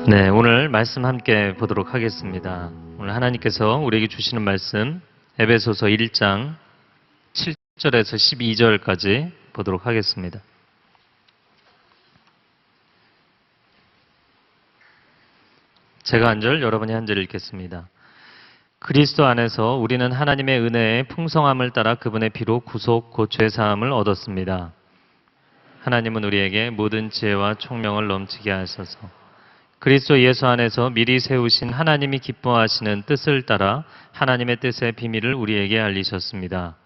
네, 오늘 말씀 함께 보도록 하겠습니다. 오늘 하나님께서 우리에게 주시는 말씀 에베소서 1장 7절에서 12절까지 보도록 하겠습니다. 제가 한 절, 여러분이 한 절 읽겠습니다. 그리스도 안에서 우리는 하나님의 은혜의 풍성함을 따라 그분의 피로 구속 곧 죄사함을 얻었습니다. 하나님은 우리에게 모든 지혜와 총명을 넘치게 하셔서 그리스도 예수 안에서 미리 세우신 하나님이 기뻐하시는 뜻을 따라 하나님의 뜻의 비밀을 우리에게 알리셨습니다.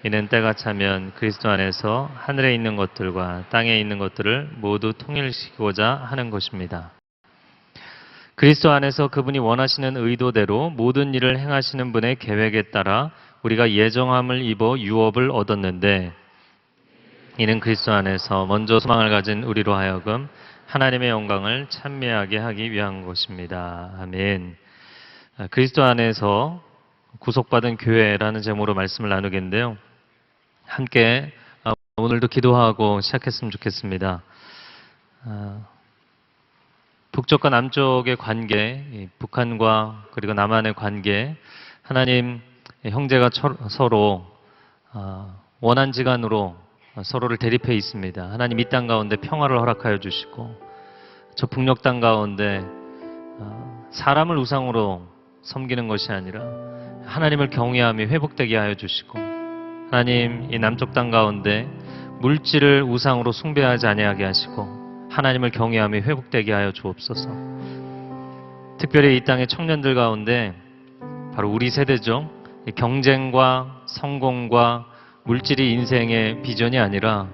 이는 때가 차면 그리스도 안에서 하늘에 있는 것들과 땅에 있는 것들을 모두 통일시키고자 하는 것입니다. 그리스도 안에서 그분이 원하시는 의도대로 모든 일을 행하시는 분의 계획에 따라 우리가 예정함을 입어 유업을 얻었는데, 이는 그리스도 안에서 먼저 소망을 가진 우리로 하여금 하나님의 영광을 찬미하게 하기 위한 것입니다. 아멘. 그리스도 안에서 구속받은 교회라는 제목으로 말씀을 나누겠는데요. 함께 오늘도 기도하고 시작했으면 좋겠습니다. 북쪽과 남쪽의 관계, 북한과 그리고 남한의 관계, 하나님 형제가 서로 원한지간으로 서로를 대립해 있습니다. 하나님 이 땅 가운데 평화를 허락하여 주시고, 저 북녘 땅 가운데 사람을 우상으로 섬기는 것이 아니라 하나님을 경외함이 회복되게 하여 주시고, 하나님 이 남쪽 땅 가운데 물질을 우상으로 숭배하지 아니하게 하시고 하나님을 경외함이 회복되게 하여 주옵소서. 특별히 이 땅의 청년들 가운데 바로 우리 세대죠. 경쟁과 성공과 물질이 인생의 비전이 아니라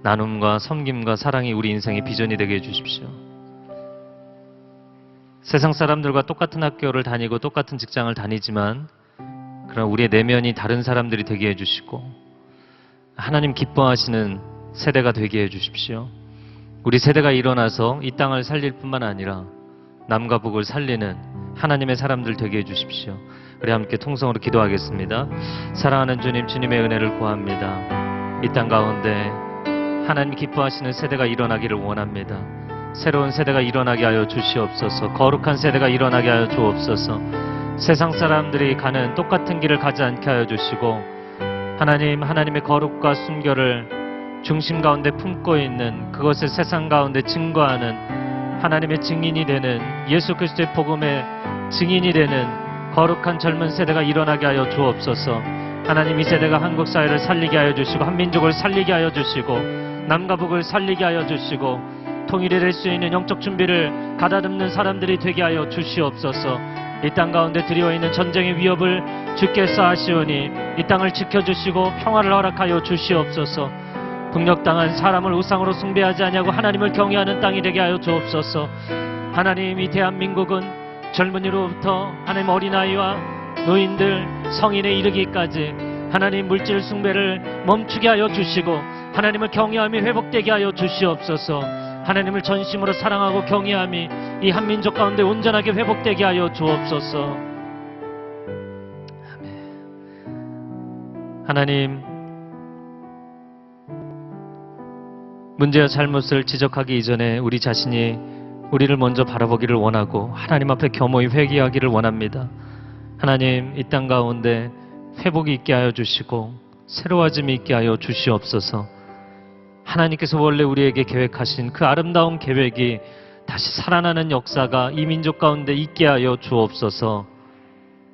나눔과 섬김과 사랑이 우리 인생의 비전이 되게 해주십시오. 세상 사람들과 똑같은 학교를 다니고 똑같은 직장을 다니지만 그러나 우리의 내면이 다른 사람들이 되게 해주시고 하나님 기뻐하시는 세대가 되게 해주십시오. 우리 세대가 일어나서 이 땅을 살릴 뿐만 아니라 남과 북을 살리는 하나님의 사람들 되게 해주십시오. 우리 함께 통성으로 기도하겠습니다. 사랑하는 주님, 주님의 은혜를 구합니다. 이 땅 가운데 하나님 기뻐하시는 세대가 일어나기를 원합니다. 새로운 세대가 일어나게 하여 주시옵소서. 거룩한 세대가 일어나게 하여 주옵소서. 세상 사람들이 가는 똑같은 길을 가지 않게 하여 주시고, 하나님의 거룩과 순결을 중심 가운데 품고 있는 그것을 세상 가운데 증거하는 하나님의 증인이 되는, 예수 그리스도의 복음의 증인이 되는 거룩한 젊은 세대가 일어나게 하여 주옵소서. 하나님 이 세대가 한국 사회를 살리게 하여 주시고 한민족을 살리게 하여 주시고 남과 북을 살리게 하여 주시고 통일이 될 수 있는 영적 준비를 가다듬는 사람들이 되게 하여 주시옵소서. 이 땅 가운데 드리워있는 전쟁의 위협을 주께서 하시오니 이 땅을 지켜주시고 평화를 허락하여 주시옵소서. 북녘 땅은 사람을 우상으로 숭배하지 아니하고 하나님을 경외하는 땅이 되게 하여 주옵소서. 하나님 이 대한민국은 젊은이로부터 하나님 어린아이와 노인들 성인에 이르기까지 하나님 물질 숭배를 멈추게 하여 주시고 하나님을 경외함이 회복되게 하여 주시옵소서. 하나님을 전심으로 사랑하고 경외함이 이 한민족 가운데 온전하게 회복되게 하여 주옵소서. 아멘. 하나님, 문제와 잘못을 지적하기 이전에 우리 자신이 우리를 먼저 바라보기를 원하고 하나님 앞에 겸허히 회개하기를 원합니다. 하나님 이 땅 가운데 회복이 있게 하여 주시고 새로워짐이 있게 하여 주시옵소서. 하나님께서 원래 우리에게 계획하신 그 아름다운 계획이 다시 살아나는 역사가 이 민족 가운데 있게 하여 주옵소서.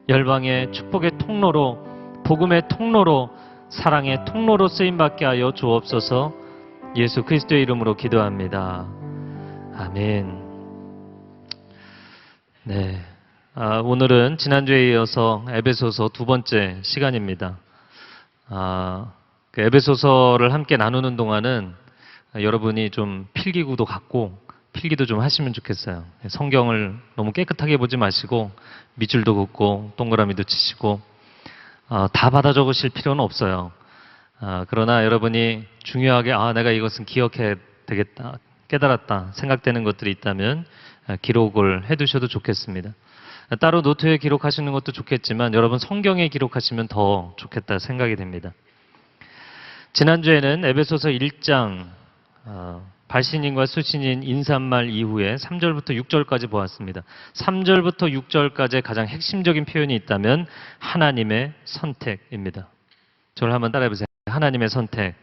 열방의 축복의 통로로, 복음의 통로로, 사랑의 통로로 쓰임받게 하여 주옵소서. 예수 그리스도의 이름으로 기도합니다. 아멘. 네, 오늘은 지난주에 이어서 에베소서 두 번째 시간입니다. 그 에베소서를 함께 나누는 동안은 여러분이 좀 필기구도 갖고 필기도 좀 하시면 좋겠어요. 성경을 너무 깨끗하게 보지 마시고 밑줄도 긋고 동그라미도 치시고 다 받아 적으실 필요는 없어요. 그러나 여러분이 중요하게 내가 이것은 기억해야 되겠다, 깨달았다 생각되는 것들이 있다면 기록을 해두셔도 좋겠습니다. 따로 노트에 기록하시는 것도 좋겠지만 여러분 성경에 기록하시면 더 좋겠다 생각이 됩니다. 지난주에는 에베소서 1장 발신인과 수신인 인사말 이후에 3절부터 6절까지 보았습니다. 3절부터 6절까지 가장 핵심적인 표현이 있다면 하나님의 선택입니다. 저를 한번 따라해 보세요. 하나님의 선택.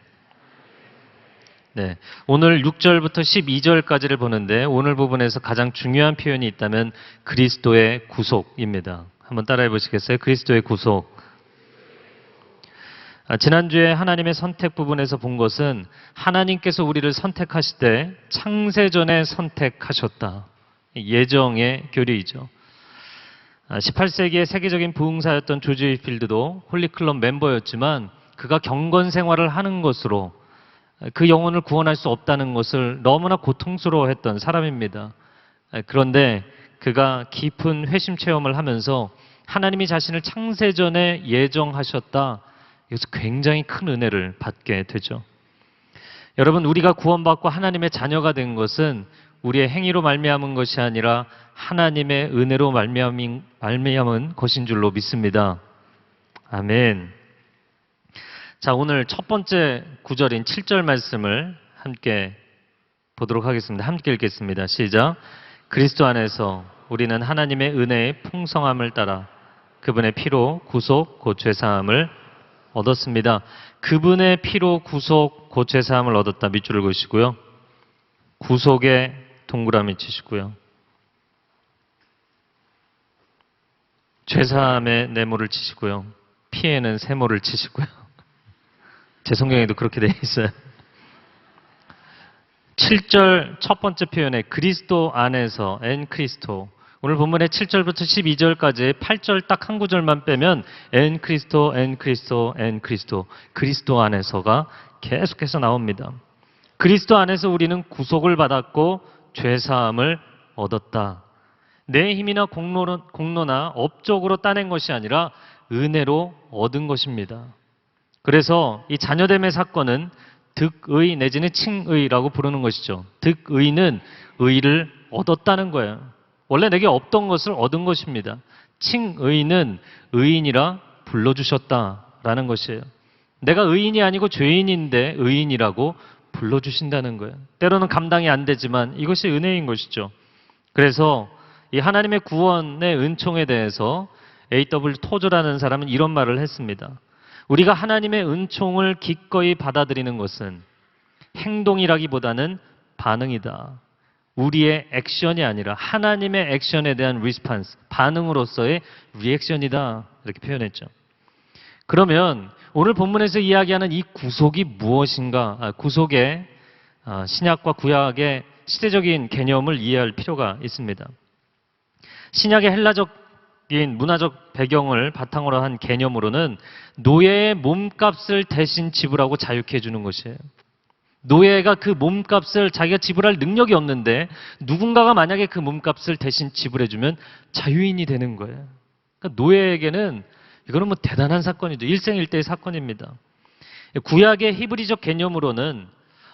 네, 오늘 6절부터 12절까지를 보는데 오늘 부분에서 가장 중요한 표현이 있다면 그리스도의 구속입니다. 한번 따라해 보시겠어요? 그리스도의 구속. 지난주에 하나님의 선택 부분에서 본 것은 하나님께서 우리를 선택하실 때 창세전에 선택하셨다. 예정의 교리이죠. 18세기의 세계적인 부흥사였던 조지 윌필드도 홀리클럽 멤버였지만 그가 경건 생활을 하는 것으로 그 영혼을 구원할 수 없다는 것을 너무나 고통스러워했던 사람입니다. 그런데 그가 깊은 회심 체험을 하면서 하나님이 자신을 창세전에 예정하셨다. 이것은 굉장히 큰 은혜를 받게 되죠. 여러분, 우리가 구원받고 하나님의 자녀가 된 것은 우리의 행위로 말미암은 것이 아니라 하나님의 은혜로 말미암은 것인 줄로 믿습니다. 아멘. 자, 오늘 첫 번째 구절인 7절 말씀을 함께 보도록 하겠습니다. 함께 읽겠습니다. 시작. 그리스도 안에서 우리는 하나님의 은혜의 풍성함을 따라 그분의 피로 구속 곧 죄사함을 얻었습니다. 그분의 피로 구속 곧 죄사함을 얻었다. 밑줄을 그으시고요. 구속에 동그라미 치시고요. 죄사함에 네모를 치시고요. 피에는 세모를 치시고요. 제 성경에도 그렇게 되어 있어요. 7절 첫 번째 표현에 그리스도 안에서 엔 크리스토. 오늘 본문의 7절부터 12절까지 8절 딱 한 구절만 빼면 엔 크리스토, 엔 크리스토, 엔 크리스토. 그리스도 안에서가 계속해서 나옵니다. 그리스도 안에서 우리는 구속을 받았고 죄사함을 얻었다. 내 힘이나 공로나 업적으로 따낸 것이 아니라 은혜로 얻은 것입니다. 그래서 이 자녀됨의 사건은 득의 내지는 칭의라고 부르는 것이죠. 득의는 의를 얻었다는 거예요. 원래 내게 없던 것을 얻은 것입니다. 칭의는 의인이라 불러주셨다라는 것이에요. 내가 의인이 아니고 죄인인데 의인이라고 불러주신다는 거예요. 때로는 감당이 안 되지만 이것이 은혜인 것이죠. 그래서 이 하나님의 구원의 은총에 대해서 A.W. 토저라는 사람은 이런 말을 했습니다. 우리가 하나님의 은총을 기꺼이 받아들이는 것은 행동이라기보다는 반응이다. 우리의 액션이 아니라 하나님의 액션에 대한 리스판스, 반응으로서의 리액션이다. 이렇게 표현했죠. 그러면 오늘 본문에서 이야기하는 이 구속이 무엇인가? 구속의 신약과 구약의 시대적인 개념을 이해할 필요가 있습니다. 신약의 헬라적인 문화적 배경을 바탕으로 한 개념으로는 노예의 몸값을 대신 지불하고 자유케 해주는 것이에요. 노예가 그 몸값을 자기가 지불할 능력이 없는데 누군가가 만약에 그 몸값을 대신 지불해주면 자유인이 되는 거예요. 그러니까 노예에게는 이거는 뭐 대단한 사건이죠. 일생일대의 사건입니다. 구약의 히브리적 개념으로는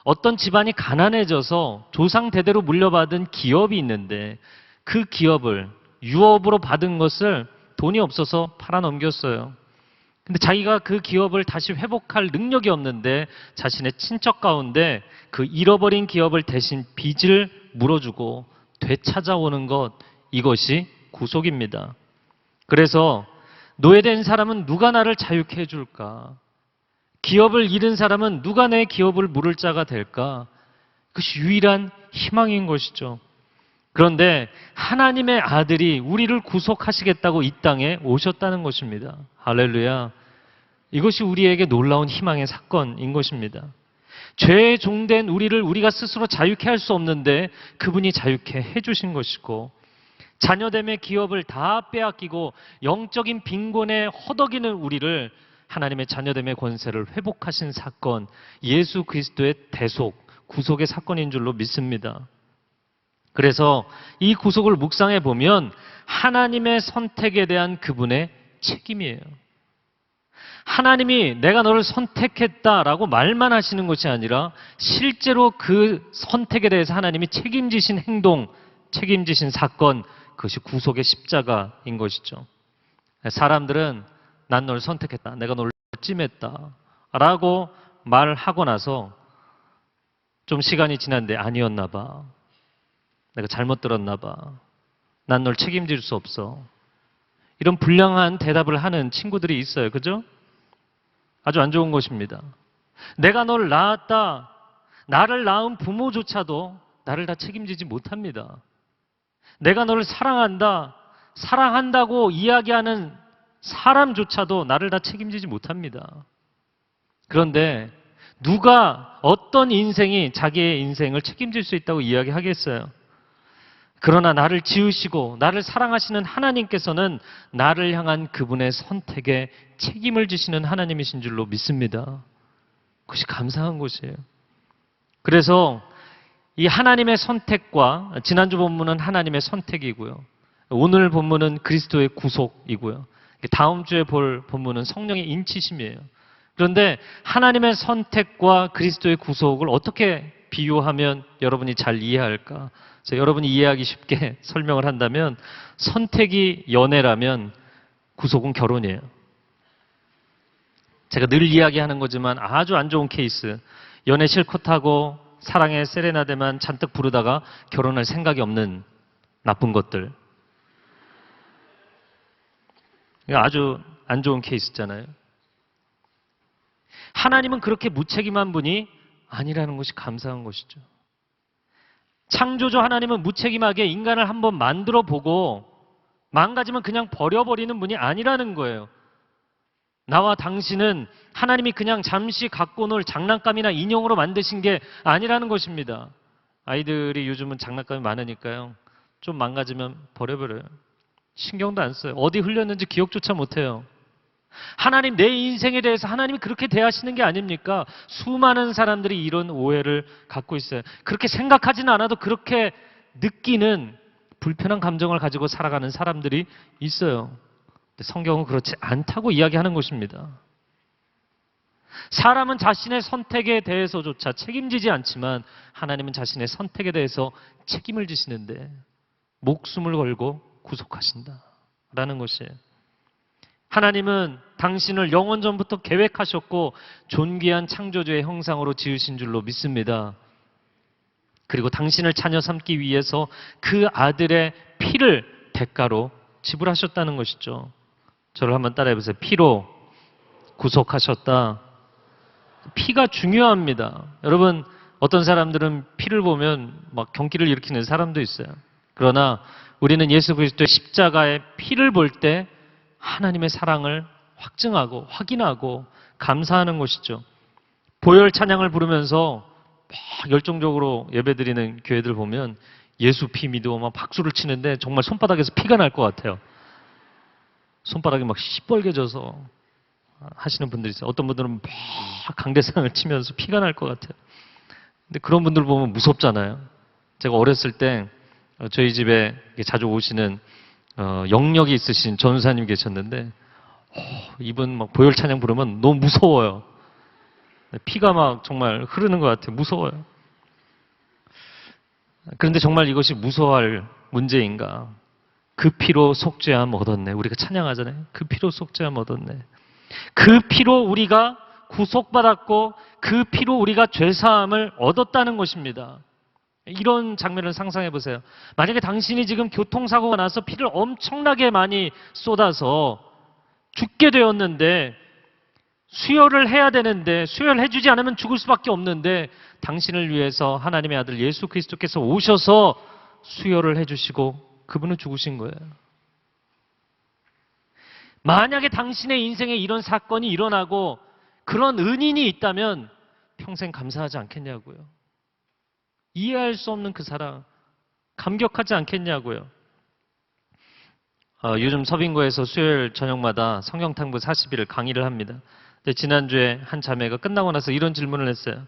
어떤 집안이 가난해져서 조상 대대로 물려받은 기업이 있는데 그 기업을 유업으로 받은 것을 돈이 없어서 팔아넘겼어요. 근데 자기가 그 기업을 다시 회복할 능력이 없는데 자신의 친척 가운데 그 잃어버린 기업을 대신 빚을 물어주고 되찾아오는 것, 이것이 구속입니다. 그래서 노예된 사람은 누가 나를 자유케 해줄까? 기업을 잃은 사람은 누가 내 기업을 물을 자가 될까? 그것이 유일한 희망인 것이죠. 그런데 하나님의 아들이 우리를 구속하시겠다고 이 땅에 오셨다는 것입니다. 할렐루야. 이것이 우리에게 놀라운 희망의 사건인 것입니다. 죄에 종된 우리를 우리가 스스로 자유케 할 수 없는데 그분이 자유케 해주신 것이고, 자녀됨의 기업을 다 빼앗기고 영적인 빈곤에 허덕이는 우리를 하나님의 자녀됨의 권세를 회복하신 사건, 예수 그리스도의 대속, 구속의 사건인 줄로 믿습니다. 그래서 이 구속을 묵상해 보면 하나님의 선택에 대한 그분의 책임이에요. 하나님이 내가 너를 선택했다라고 말만 하시는 것이 아니라 실제로 그 선택에 대해서 하나님이 책임지신 행동, 책임지신 사건, 그것이 구속의 십자가인 것이죠. 사람들은 난 널 선택했다. 내가 널 찜했다. 라고 말하고 나서 좀 시간이 지났는데 아니었나 봐. 내가 잘못 들었나 봐. 난 널 책임질 수 없어. 이런 불량한 대답을 하는 친구들이 있어요. 그죠? 아주 안 좋은 것입니다. 내가 널 낳았다. 나를 낳은 부모조차도 나를 다 책임지지 못합니다. 내가 너를 사랑한다. 사랑한다고 이야기하는 사람조차도 나를 다 책임지지 못합니다. 그런데 누가 어떤 인생이 자기의 인생을 책임질 수 있다고 이야기하겠어요? 그러나 나를 지으시고 나를 사랑하시는 하나님께서는 나를 향한 그분의 선택에 책임을 지시는 하나님이신 줄로 믿습니다. 그것이 감사한 것이에요. 그래서 이 하나님의 선택과 지난주 본문은 하나님의 선택이고요. 오늘 본문은 그리스도의 구속이고요. 다음 주에 볼 본문은 성령의 인치심이에요. 그런데 하나님의 선택과 그리스도의 구속을 어떻게 비유하면 여러분이 잘 이해할까? 여러분이 이해하기 쉽게 설명을 한다면 선택이 연애라면 구속은 결혼이에요. 제가 늘 이야기하는 거지만 아주 안 좋은 케이스. 연애 실컷 하고 사랑의 세레나데만 잔뜩 부르다가 결혼할 생각이 없는 나쁜 것들. 아주 안 좋은 케이스잖아요. 하나님은 그렇게 무책임한 분이 아니라는 것이 감사한 것이죠. 창조주 하나님은 무책임하게 인간을 한번 만들어 보고 망가지면 그냥 버려버리는 분이 아니라는 거예요. 나와 당신은 하나님이 그냥 잠시 갖고 놀 장난감이나 인형으로 만드신 게 아니라는 것입니다. 아이들이 요즘은 장난감이 많으니까요. 좀 망가지면 버려버려요. 신경도 안 써요. 어디 흘렸는지 기억조차 못해요. 하나님 내 인생에 대해서 하나님이 그렇게 대하시는 게 아닙니까? 수많은 사람들이 이런 오해를 갖고 있어요. 그렇게 생각하지는 않아도 그렇게 느끼는 불편한 감정을 가지고 살아가는 사람들이 있어요. 근데 성경은 그렇지 않다고 이야기하는 것입니다. 사람은 자신의 선택에 대해서조차 책임지지 않지만 하나님은 자신의 선택에 대해서 책임을 지시는데 목숨을 걸고 구속하신다라는 것이에요. 하나님은 당신을 영원 전부터 계획하셨고 존귀한 창조주의 형상으로 지으신 줄로 믿습니다. 그리고 당신을 자녀 삼기 위해서 그 아들의 피를 대가로 지불하셨다는 것이죠. 저를 한번 따라해 보세요. 피로 구속하셨다. 피가 중요합니다. 여러분, 어떤 사람들은 피를 보면 막 경기를 일으키는 사람도 있어요. 그러나 우리는 예수 그리스도의 십자가의 피를 볼 때 하나님의 사랑을 확증하고 확인하고 감사하는 것이죠. 보혈 찬양을 부르면서 막 열정적으로 예배드리는 교회들 보면 예수 피 믿어 막 박수를 치는데 정말 손바닥에서 피가 날 것 같아요. 손바닥이 막 시뻘개져서 하시는 분들이 있어요. 어떤 분들은 막 강대상을 치면서 피가 날 것 같아요. 근데 그런 분들 보면 무섭잖아요. 제가 어렸을 때 저희 집에 자주 오시는 영력이 있으신 전사님 계셨는데 이분 막 보혈 찬양 부르면 너무 무서워요. 피가 막 정말 흐르는 것 같아요. 무서워요. 그런데 정말 이것이 무서워할 문제인가? 그 피로 속죄함 얻었네. 우리가 찬양하잖아요. 그 피로 속죄함 얻었네. 그 피로 우리가 구속받았고 그 피로 우리가 죄사함을 얻었다는 것입니다. 이런 장면을 상상해 보세요. 만약에 당신이 지금 교통사고가 나서 피를 엄청나게 많이 쏟아서 죽게 되었는데 수혈을 해야 되는데 수혈을 해주지 않으면 죽을 수밖에 없는데 당신을 위해서 하나님의 아들 예수 그리스도께서 오셔서 수혈을 해주시고 그분은 죽으신 거예요. 만약에 당신의 인생에 이런 사건이 일어나고 그런 은인이 있다면 평생 감사하지 않겠냐고요. 이해할 수 없는 그 사랑, 감격하지 않겠냐고요. 요즘 서빙고에서 수요일 저녁마다 성경탐구 40일을 강의를 합니다. 근데 지난주에 한 자매가 끝나고 나서 이런 질문을 했어요.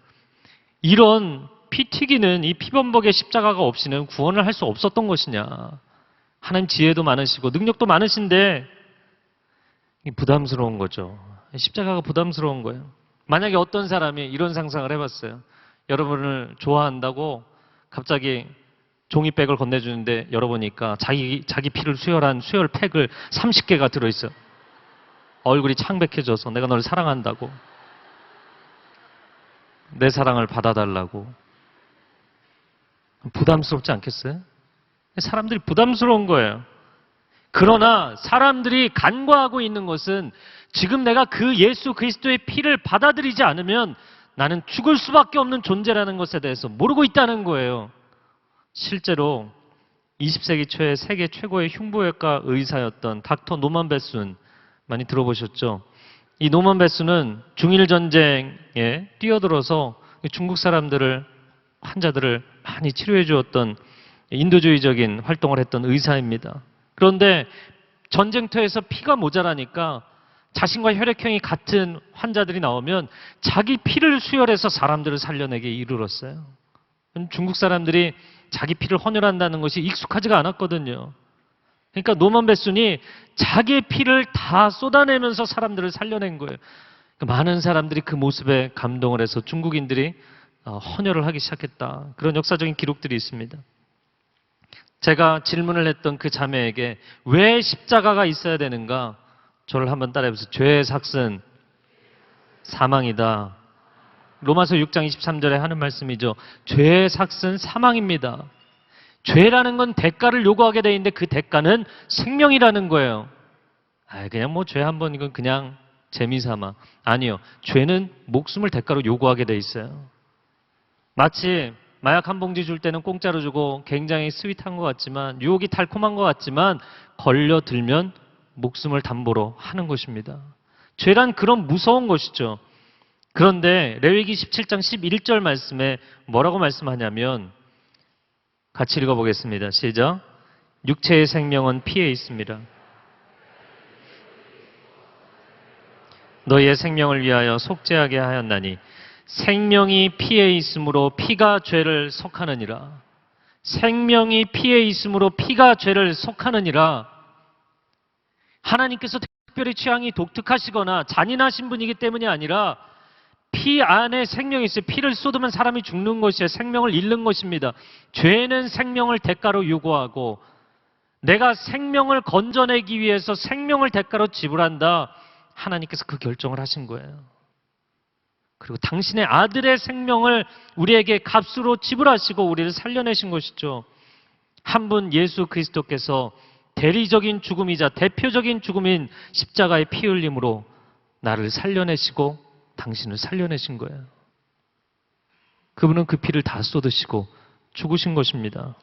이런 피 튀기는 이 피범벅의 십자가가 없이는 구원을 할 수 없었던 것이냐. 하나님 지혜도 많으시고 능력도 많으신데 부담스러운 거죠. 십자가가 부담스러운 거예요. 만약에 어떤 사람이 이런 상상을 해봤어요. 여러분을 좋아한다고 갑자기 종이백을 건네주는데 열어보니까 자기 피를 수혈한 수혈팩을 30개가 들어있어요. 얼굴이 창백해져서 내가 널 사랑한다고, 내 사랑을 받아달라고. 부담스럽지 않겠어요? 사람들이 부담스러운 거예요. 그러나 사람들이 간과하고 있는 것은 지금 내가 그 예수 그리스도의 피를 받아들이지 않으면 나는 죽을 수밖에 없는 존재라는 것에 대해서 모르고 있다는 거예요. 실제로 20세기 초에 세계 최고의 흉부외과 의사였던 닥터 노만 베순, 많이 들어보셨죠? 이 노만 베순은 중일 전쟁에 뛰어들어서 중국 사람들을, 환자들을 많이 치료해 주었던 인도주의적인 활동을 했던 의사입니다. 그런데 전쟁터에서 피가 모자라니까 자신과 혈액형이 같은 환자들이 나오면 자기 피를 수혈해서 사람들을 살려내게 이르렀어요. 중국 사람들이 자기 피를 헌혈한다는 것이 익숙하지가 않았거든요. 그러니까 노만 베순이 자기의 피를 다 쏟아내면서 사람들을 살려낸 거예요. 많은 사람들이 그 모습에 감동을 해서 중국인들이 헌혈을 하기 시작했다. 그런 역사적인 기록들이 있습니다. 제가 질문을 했던 그 자매에게 왜 십자가가 있어야 되는가? 저를 한번 따라해보세요. 죄의 삭은 사망이다. 로마서 6장 23절에 하는 말씀이죠. 죄의 삭은 사망입니다. 죄라는 건 대가를 요구하게 돼 있는데 그 대가는 생명이라는 거예요. 그냥 뭐 죄 한 번 이건 그냥 재미삼아. 아니요. 죄는 목숨을 대가로 요구하게 돼 있어요. 마치 마약 한 봉지 줄 때는 공짜로 주고 굉장히 스윗한 것 같지만, 유혹이 달콤한 것 같지만 걸려들면 목숨을 담보로 하는 것입니다. 죄란 그런 무서운 것이죠. 그런데 레위기 17장 11절 말씀에 뭐라고 말씀하냐면, 같이 읽어보겠습니다. 시작. 육체의 생명은 피에 있습니다. 너희의 생명을 위하여 속죄하게 하였나니 생명이 피에 있으므로 피가 죄를 속하느니라. 생명이 피에 있으므로 피가 죄를 속하느니라. 하나님께서 특별히 취향이 독특하시거나 잔인하신 분이기 때문이 아니라 피 안에 생명이 있어요. 피를 쏟으면 사람이 죽는 것이에요. 생명을 잃는 것입니다. 죄는 생명을 대가로 요구하고 내가 생명을 건져내기 위해서 생명을 대가로 지불한다. 하나님께서 그 결정을 하신 거예요. 그리고 당신의 아들의 생명을 우리에게 값으로 지불하시고 우리를 살려내신 것이죠. 한 분 예수 그리스도께서 대리적인 죽음이자 대표적인 죽음인 십자가의 피 흘림으로 나를 살려내시고 당신을 살려내신 거예요. 그분은 그 피를 다 쏟으시고 죽으신 것입니다.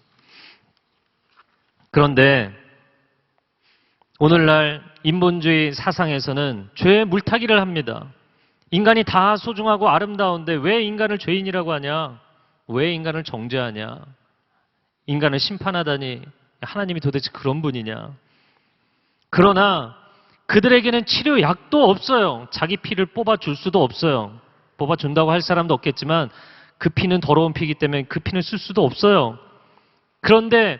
그런데 오늘날 인본주의 사상에서는 죄의 물타기를 합니다. 인간이 다 소중하고 아름다운데 왜 인간을 죄인이라고 하냐? 왜 인간을 정죄하냐? 인간을 심판하다니 하나님이 도대체 그런 분이냐? 그러나 그들에게는 치료약도 없어요. 자기 피를 뽑아줄 수도 없어요. 뽑아준다고 할 사람도 없겠지만 그 피는 더러운 피이기 때문에 그 피는 쓸 수도 없어요. 그런데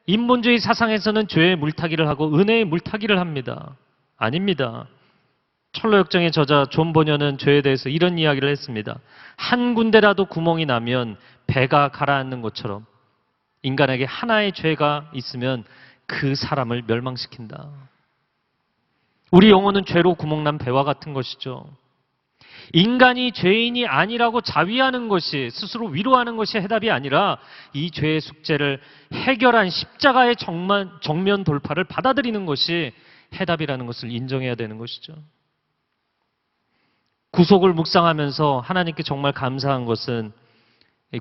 인본주의 사상에서는 죄의 물타기를 하고 은혜의 물타기를 합니다. 아닙니다. 철로역정의 저자 존 보녀는 죄에 대해서 이런 이야기를 했습니다. 한 군데라도 구멍이 나면 배가 가라앉는 것처럼 인간에게 하나의 죄가 있으면 그 사람을 멸망시킨다. 우리 영혼은 죄로 구멍난 배와 같은 것이죠. 인간이 죄인이 아니라고 자위하는 것이, 스스로 위로하는 것이 해답이 아니라 이 죄의 숙제를 해결한 십자가의 정면 돌파를 받아들이는 것이 해답이라는 것을 인정해야 되는 것이죠. 구속을 묵상하면서 하나님께 정말 감사한 것은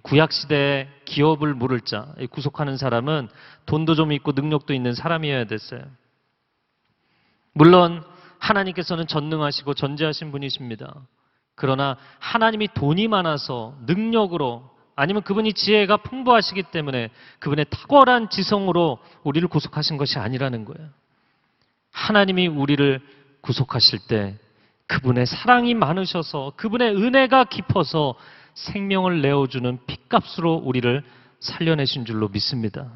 구약시대에 기업을 물을 자, 구속하는 사람은 돈도 좀 있고 능력도 있는 사람이어야 됐어요. 물론 하나님께서는 전능하시고 전지하신 분이십니다. 그러나 하나님이 돈이 많아서 능력으로 아니면 그분이 지혜가 풍부하시기 때문에 그분의 탁월한 지성으로 우리를 구속하신 것이 아니라는 거예요. 하나님이 우리를 구속하실 때 그분의 사랑이 많으셔서 그분의 은혜가 깊어서 생명을 내어주는 핏값으로 우리를 살려내신 줄로 믿습니다.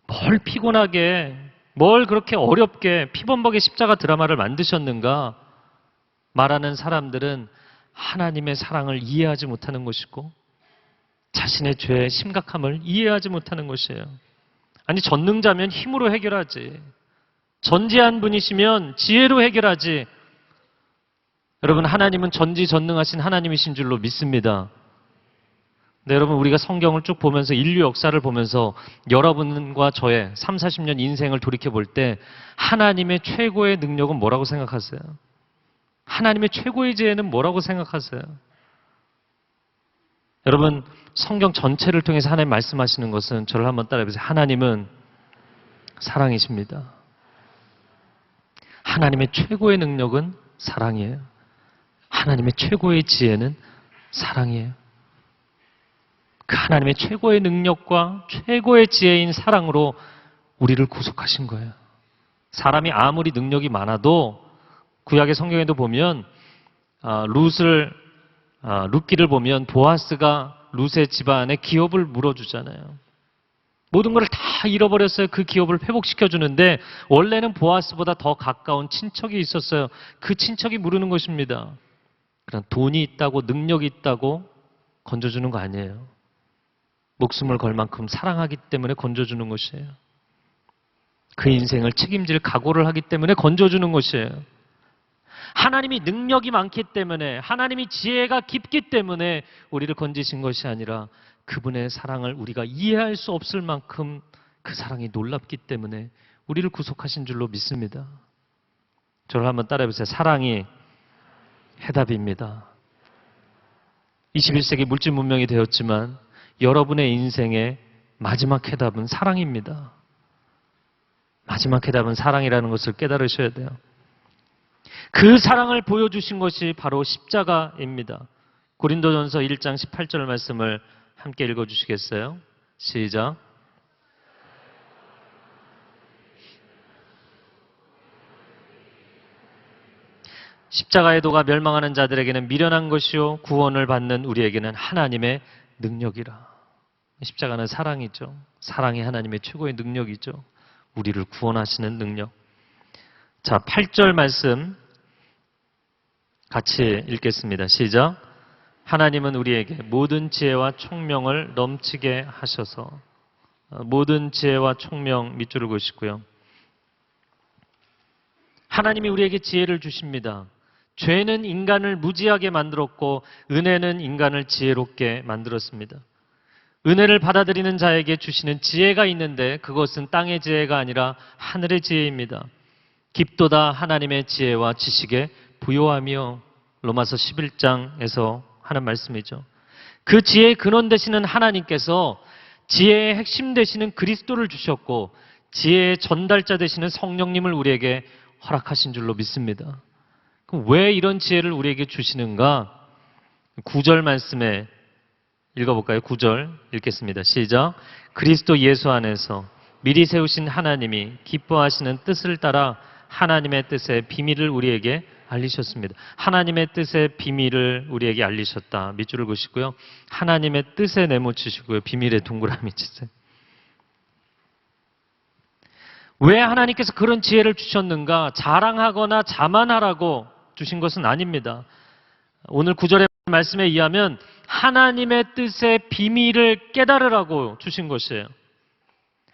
뭘 피곤하게, 뭘 그렇게 어렵게 피범벅의 십자가 드라마를 만드셨는가 말하는 사람들은 하나님의 사랑을 이해하지 못하는 것이고 자신의 죄의 심각함을 이해하지 못하는 것이에요. 아니, 전능자면 힘으로 해결하지. 전지한 분이시면 지혜로 해결하지. 여러분, 하나님은 전지전능하신 하나님이신 줄로 믿습니다. 네, 여러분, 우리가 성경을 쭉 보면서 인류 역사를 보면서 여러분과 저의 3, 40년 인생을 돌이켜 볼 때 하나님의 최고의 능력은 뭐라고 생각하세요? 하나님의 최고의 지혜는 뭐라고 생각하세요? 여러분, 성경 전체를 통해서 하나님 말씀하시는 것은, 저를 한번 따라해보세요. 하나님은 사랑이십니다. 하나님의 최고의 능력은 사랑이에요. 하나님의 최고의 지혜는 사랑이에요. 그 하나님의 최고의 능력과 최고의 지혜인 사랑으로 우리를 구속하신 거예요. 사람이 아무리 능력이 많아도 구약의 성경에도 보면 룻기를 보면 보아스가 룻의 집안에 기업을 물어주잖아요. 모든 걸 다 잃어버렸어요. 그 기업을 회복시켜주는데 원래는 보아스보다 더 가까운 친척이 있었어요. 그 친척이 물으는 것입니다. 그냥 돈이 있다고 능력이 있다고 건져주는 거 아니에요. 목숨을 걸 만큼 사랑하기 때문에 건져주는 것이에요. 그 인생을 책임질 각오를 하기 때문에 건져주는 것이에요. 하나님이 능력이 많기 때문에, 하나님이 지혜가 깊기 때문에 우리를 건지신 것이 아니라 그분의 사랑을 우리가 이해할 수 없을 만큼 그 사랑이 놀랍기 때문에 우리를 구속하신 줄로 믿습니다. 저를 한번 따라해보세요. 사랑이 해답입니다. 21세기 물질 문명이 되었지만 여러분의 인생의 마지막 해답은 사랑입니다. 마지막 해답은 사랑이라는 것을 깨달으셔야 돼요. 그 사랑을 보여주신 것이 바로 십자가입니다. 고린도전서 1장 18절 말씀을 함께 읽어주시겠어요? 시작. 십자가의 도가 멸망하는 자들에게는 미련한 것이요 구원을 받는 우리에게는 하나님의 능력이라. 십자가는 사랑이죠. 사랑이 하나님의 최고의 능력이죠. 우리를 구원하시는 능력. 자, 8절 말씀 같이 읽겠습니다. 시작. 하나님은 우리에게 모든 지혜와 총명을 넘치게 하셔서. 모든 지혜와 총명 밑줄을 그으시고요. 하나님이 우리에게 지혜를 주십니다. 죄는 인간을 무지하게 만들었고 은혜는 인간을 지혜롭게 만들었습니다. 은혜를 받아들이는 자에게 주시는 지혜가 있는데 그것은 땅의 지혜가 아니라 하늘의 지혜입니다. 깊도다 하나님의 지혜와 지식의 부요하며, 로마서 11장에서 하는 말씀이죠. 그 지혜의 근원 되시는 하나님께서 지혜의 핵심 되시는 그리스도를 주셨고 지혜의 전달자 되시는 성령님을 우리에게 허락하신 줄로 믿습니다. 그럼 왜 이런 지혜를 우리에게 주시는가? 9절 말씀에 읽어볼까요? 9절 읽겠습니다. 시작. 그리스도 예수 안에서 미리 세우신 하나님이 기뻐하시는 뜻을 따라 하나님의 뜻의 비밀을 우리에게 알리셨습니다. 하나님의 뜻의 비밀을 우리에게 알리셨다. 밑줄을 그으시고요. 하나님의 뜻에 네모치시고요. 비밀에 동그라미 치세요. 왜 하나님께서 그런 지혜를 주셨는가? 자랑하거나 자만하라고 주신 것은 아닙니다. 오늘 9절의 말씀에 의하면 하나님의 뜻의 비밀을 깨달으라고 주신 것이에요.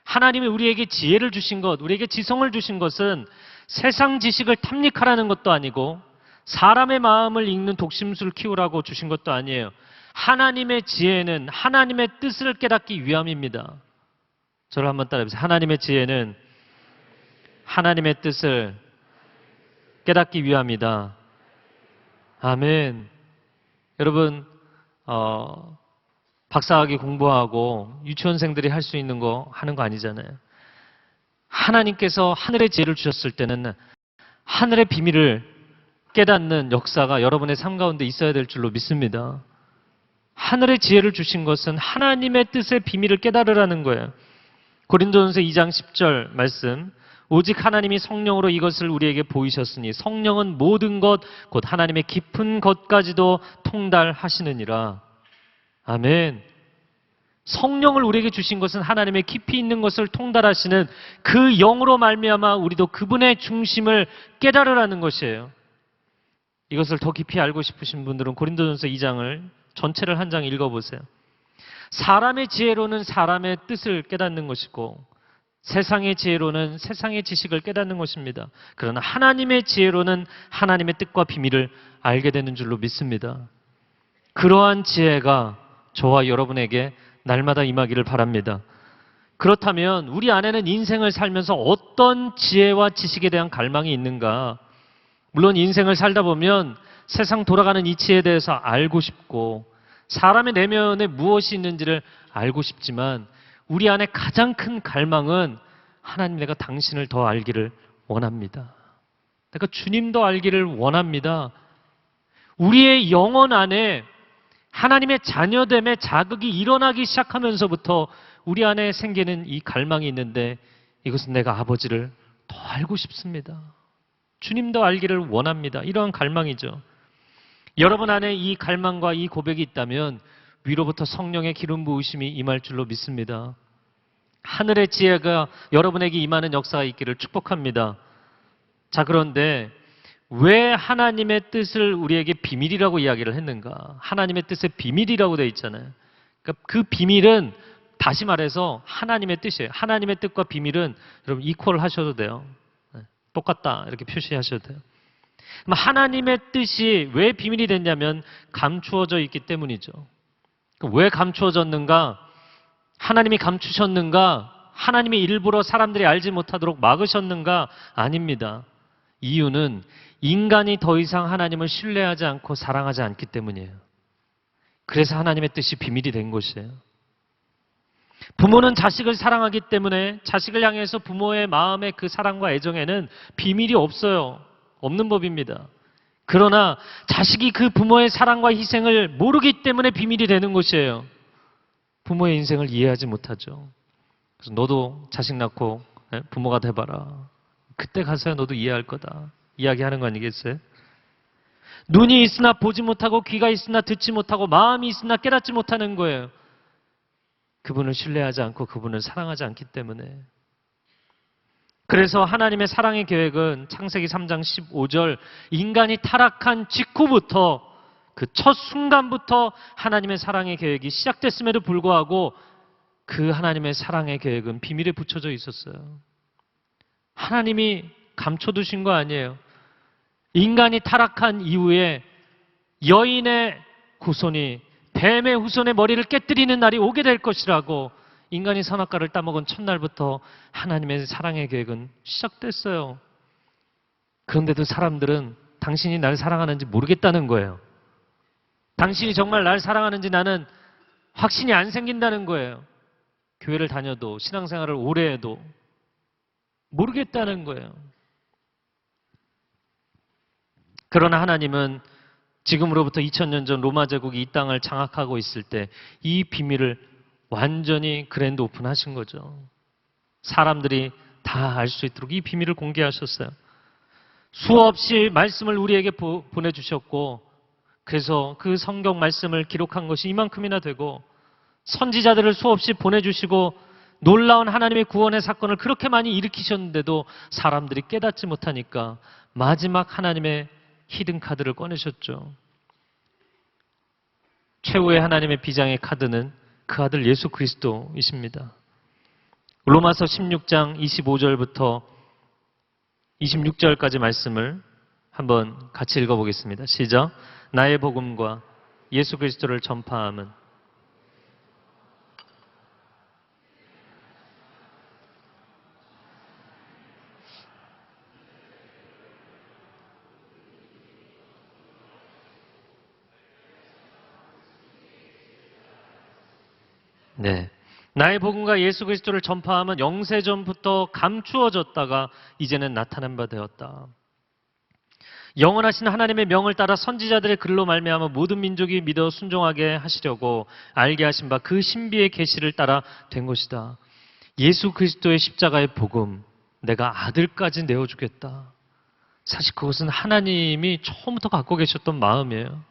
하나님이 우리에게 지혜를 주신 것, 우리에게 지성을 주신 것은 세상 지식을 탐닉하라는 것도 아니고 사람의 마음을 읽는 독심술을 키우라고 주신 것도 아니에요. 하나님의 지혜는 하나님의 뜻을 깨닫기 위함입니다. 저를 한번 따라해보세요. 하나님의 지혜는 하나님의 뜻을 깨닫기 위함이다. 아멘. 여러분, 박사학위 공부하고 유치원생들이 할 수 있는 거 하는 거 아니잖아요. 하나님께서 하늘의 지혜를 주셨을 때는 하늘의 비밀을 깨닫는 역사가 여러분의 삶 가운데 있어야 될 줄로 믿습니다. 하늘의 지혜를 주신 것은 하나님의 뜻의 비밀을 깨달으라는 거예요. 고린도전서 2장 10절 말씀. 오직 하나님이 성령으로 이것을 우리에게 보이셨으니 성령은 모든 것 곧 하나님의 깊은 것까지도 통달하시느니라. 아멘. 성령을 우리에게 주신 것은 하나님의 깊이 있는 것을 통달하시는 그 영으로 말미암아 우리도 그분의 중심을 깨달으라는 것이에요. 이것을 더 깊이 알고 싶으신 분들은 고린도전서 2장을 전체를 한 장 읽어보세요. 사람의 지혜로는 사람의 뜻을 깨닫는 것이고 세상의 지혜로는 세상의 지식을 깨닫는 것입니다. 그러나 하나님의 지혜로는 하나님의 뜻과 비밀을 알게 되는 줄로 믿습니다. 그러한 지혜가 저와 여러분에게 날마다 임하기를 바랍니다. 그렇다면 우리 안에는 인생을 살면서 어떤 지혜와 지식에 대한 갈망이 있는가? 물론 인생을 살다 보면 세상 돌아가는 이치에 대해서 알고 싶고 사람의 내면에 무엇이 있는지를 알고 싶지만 우리 안에 가장 큰 갈망은 하나님, 내가 당신을 더 알기를 원합니다. 내가 주님 더 알기를 원합니다. 우리의 영혼 안에 하나님의 자녀됨의 자극이 일어나기 시작하면서부터 우리 안에 생기는 이 갈망이 있는데 이것은 내가 아버지를 더 알고 싶습니다. 주님 더 알기를 원합니다. 이러한 갈망이죠. 여러분 안에 이 갈망과 이 고백이 있다면 위로부터 성령의 기름 부으심이 임할 줄로 믿습니다. 하늘의 지혜가 여러분에게 임하는 역사가 있기를 축복합니다. 자, 그런데 왜 하나님의 뜻을 우리에게 비밀이라고 이야기를 했는가? 하나님의 뜻의 비밀이라고 되어 있잖아요. 그러니까 그 비밀은 다시 말해서 하나님의 뜻이에요. 하나님의 뜻과 비밀은 여러분 이퀄 하셔도 돼요. 똑같다 이렇게 표시하셔도 돼요. 하나님의 뜻이 왜 비밀이 됐냐면 감추어져 있기 때문이죠. 왜 감추어졌는가? 하나님이 감추셨는가? 하나님이 일부러 사람들이 알지 못하도록 막으셨는가? 아닙니다. 이유는 인간이 더 이상 하나님을 신뢰하지 않고 사랑하지 않기 때문이에요. 그래서 하나님의 뜻이 비밀이 된 것이에요. 부모는 자식을 사랑하기 때문에 자식을 향해서 부모의 마음의 그 사랑과 애정에는 비밀이 없어요. 없는 법입니다. 그러나 자식이 그 부모의 사랑과 희생을 모르기 때문에 비밀이 되는 것이에요. 부모의 인생을 이해하지 못하죠. 그래서 너도 자식 낳고 부모가 돼봐라. 그때 가서야 너도 이해할 거다. 이야기하는 거 아니겠어요? 눈이 있으나 보지 못하고 귀가 있으나 듣지 못하고 마음이 있으나 깨닫지 못하는 거예요. 그분을 신뢰하지 않고 그분을 사랑하지 않기 때문에. 그래서 하나님의 사랑의 계획은 창세기 3장 15절 인간이 타락한 직후부터 그 첫 순간부터 하나님의 사랑의 계획이 시작됐음에도 불구하고 그 하나님의 사랑의 계획은 비밀에 붙여져 있었어요. 하나님이 감춰두신 거 아니에요. 인간이 타락한 이후에 여인의 후손이 뱀의 후손의 머리를 깨뜨리는 날이 오게 될 것이라고 인간이 선악과를 따먹은 첫날부터 하나님의 사랑의 계획은 시작됐어요. 그런데도 사람들은 당신이 날 사랑하는지 모르겠다는 거예요. 당신이 정말 날 사랑하는지 나는 확신이 안 생긴다는 거예요. 교회를 다녀도 신앙생활을 오래 해도 모르겠다는 거예요. 그러나 하나님은 지금으로부터 2000년 전 로마 제국이 이 땅을 장악하고 있을 때 이 비밀을 완전히 그랜드 오픈하신 거죠. 사람들이 다 알 수 있도록 이 비밀을 공개하셨어요. 수없이 말씀을 우리에게 보내주셨고 그래서 그 성경 말씀을 기록한 것이 이만큼이나 되고 선지자들을 수없이 보내주시고 놀라운 하나님의 구원의 사건을 그렇게 많이 일으키셨는데도 사람들이 깨닫지 못하니까 마지막 하나님의 히든 카드를 꺼내셨죠. 최후의 하나님의 비장의 카드는 그 아들 예수 그리스도이십니다. 로마서 16장 25절부터 26절까지 말씀을 한번 같이 읽어보겠습니다. 시작. 나의 복음과 예수 그리스도를 전파함은 네. 나의 복음과 예수 그리스도를 전파함은 영세전부터 감추어졌다가 이제는 나타난 바 되었다. 영원하신 하나님의 명을 따라 선지자들의 글로 말미암아 모든 민족이 믿어 순종하게 하시려고 알게 하신 바 그 신비의 계시를 따라 된 것이다. 예수 그리스도의 십자가의 복음, 내가 아들까지 내어주겠다. 사실 그것은 하나님이 처음부터 갖고 계셨던 마음이에요.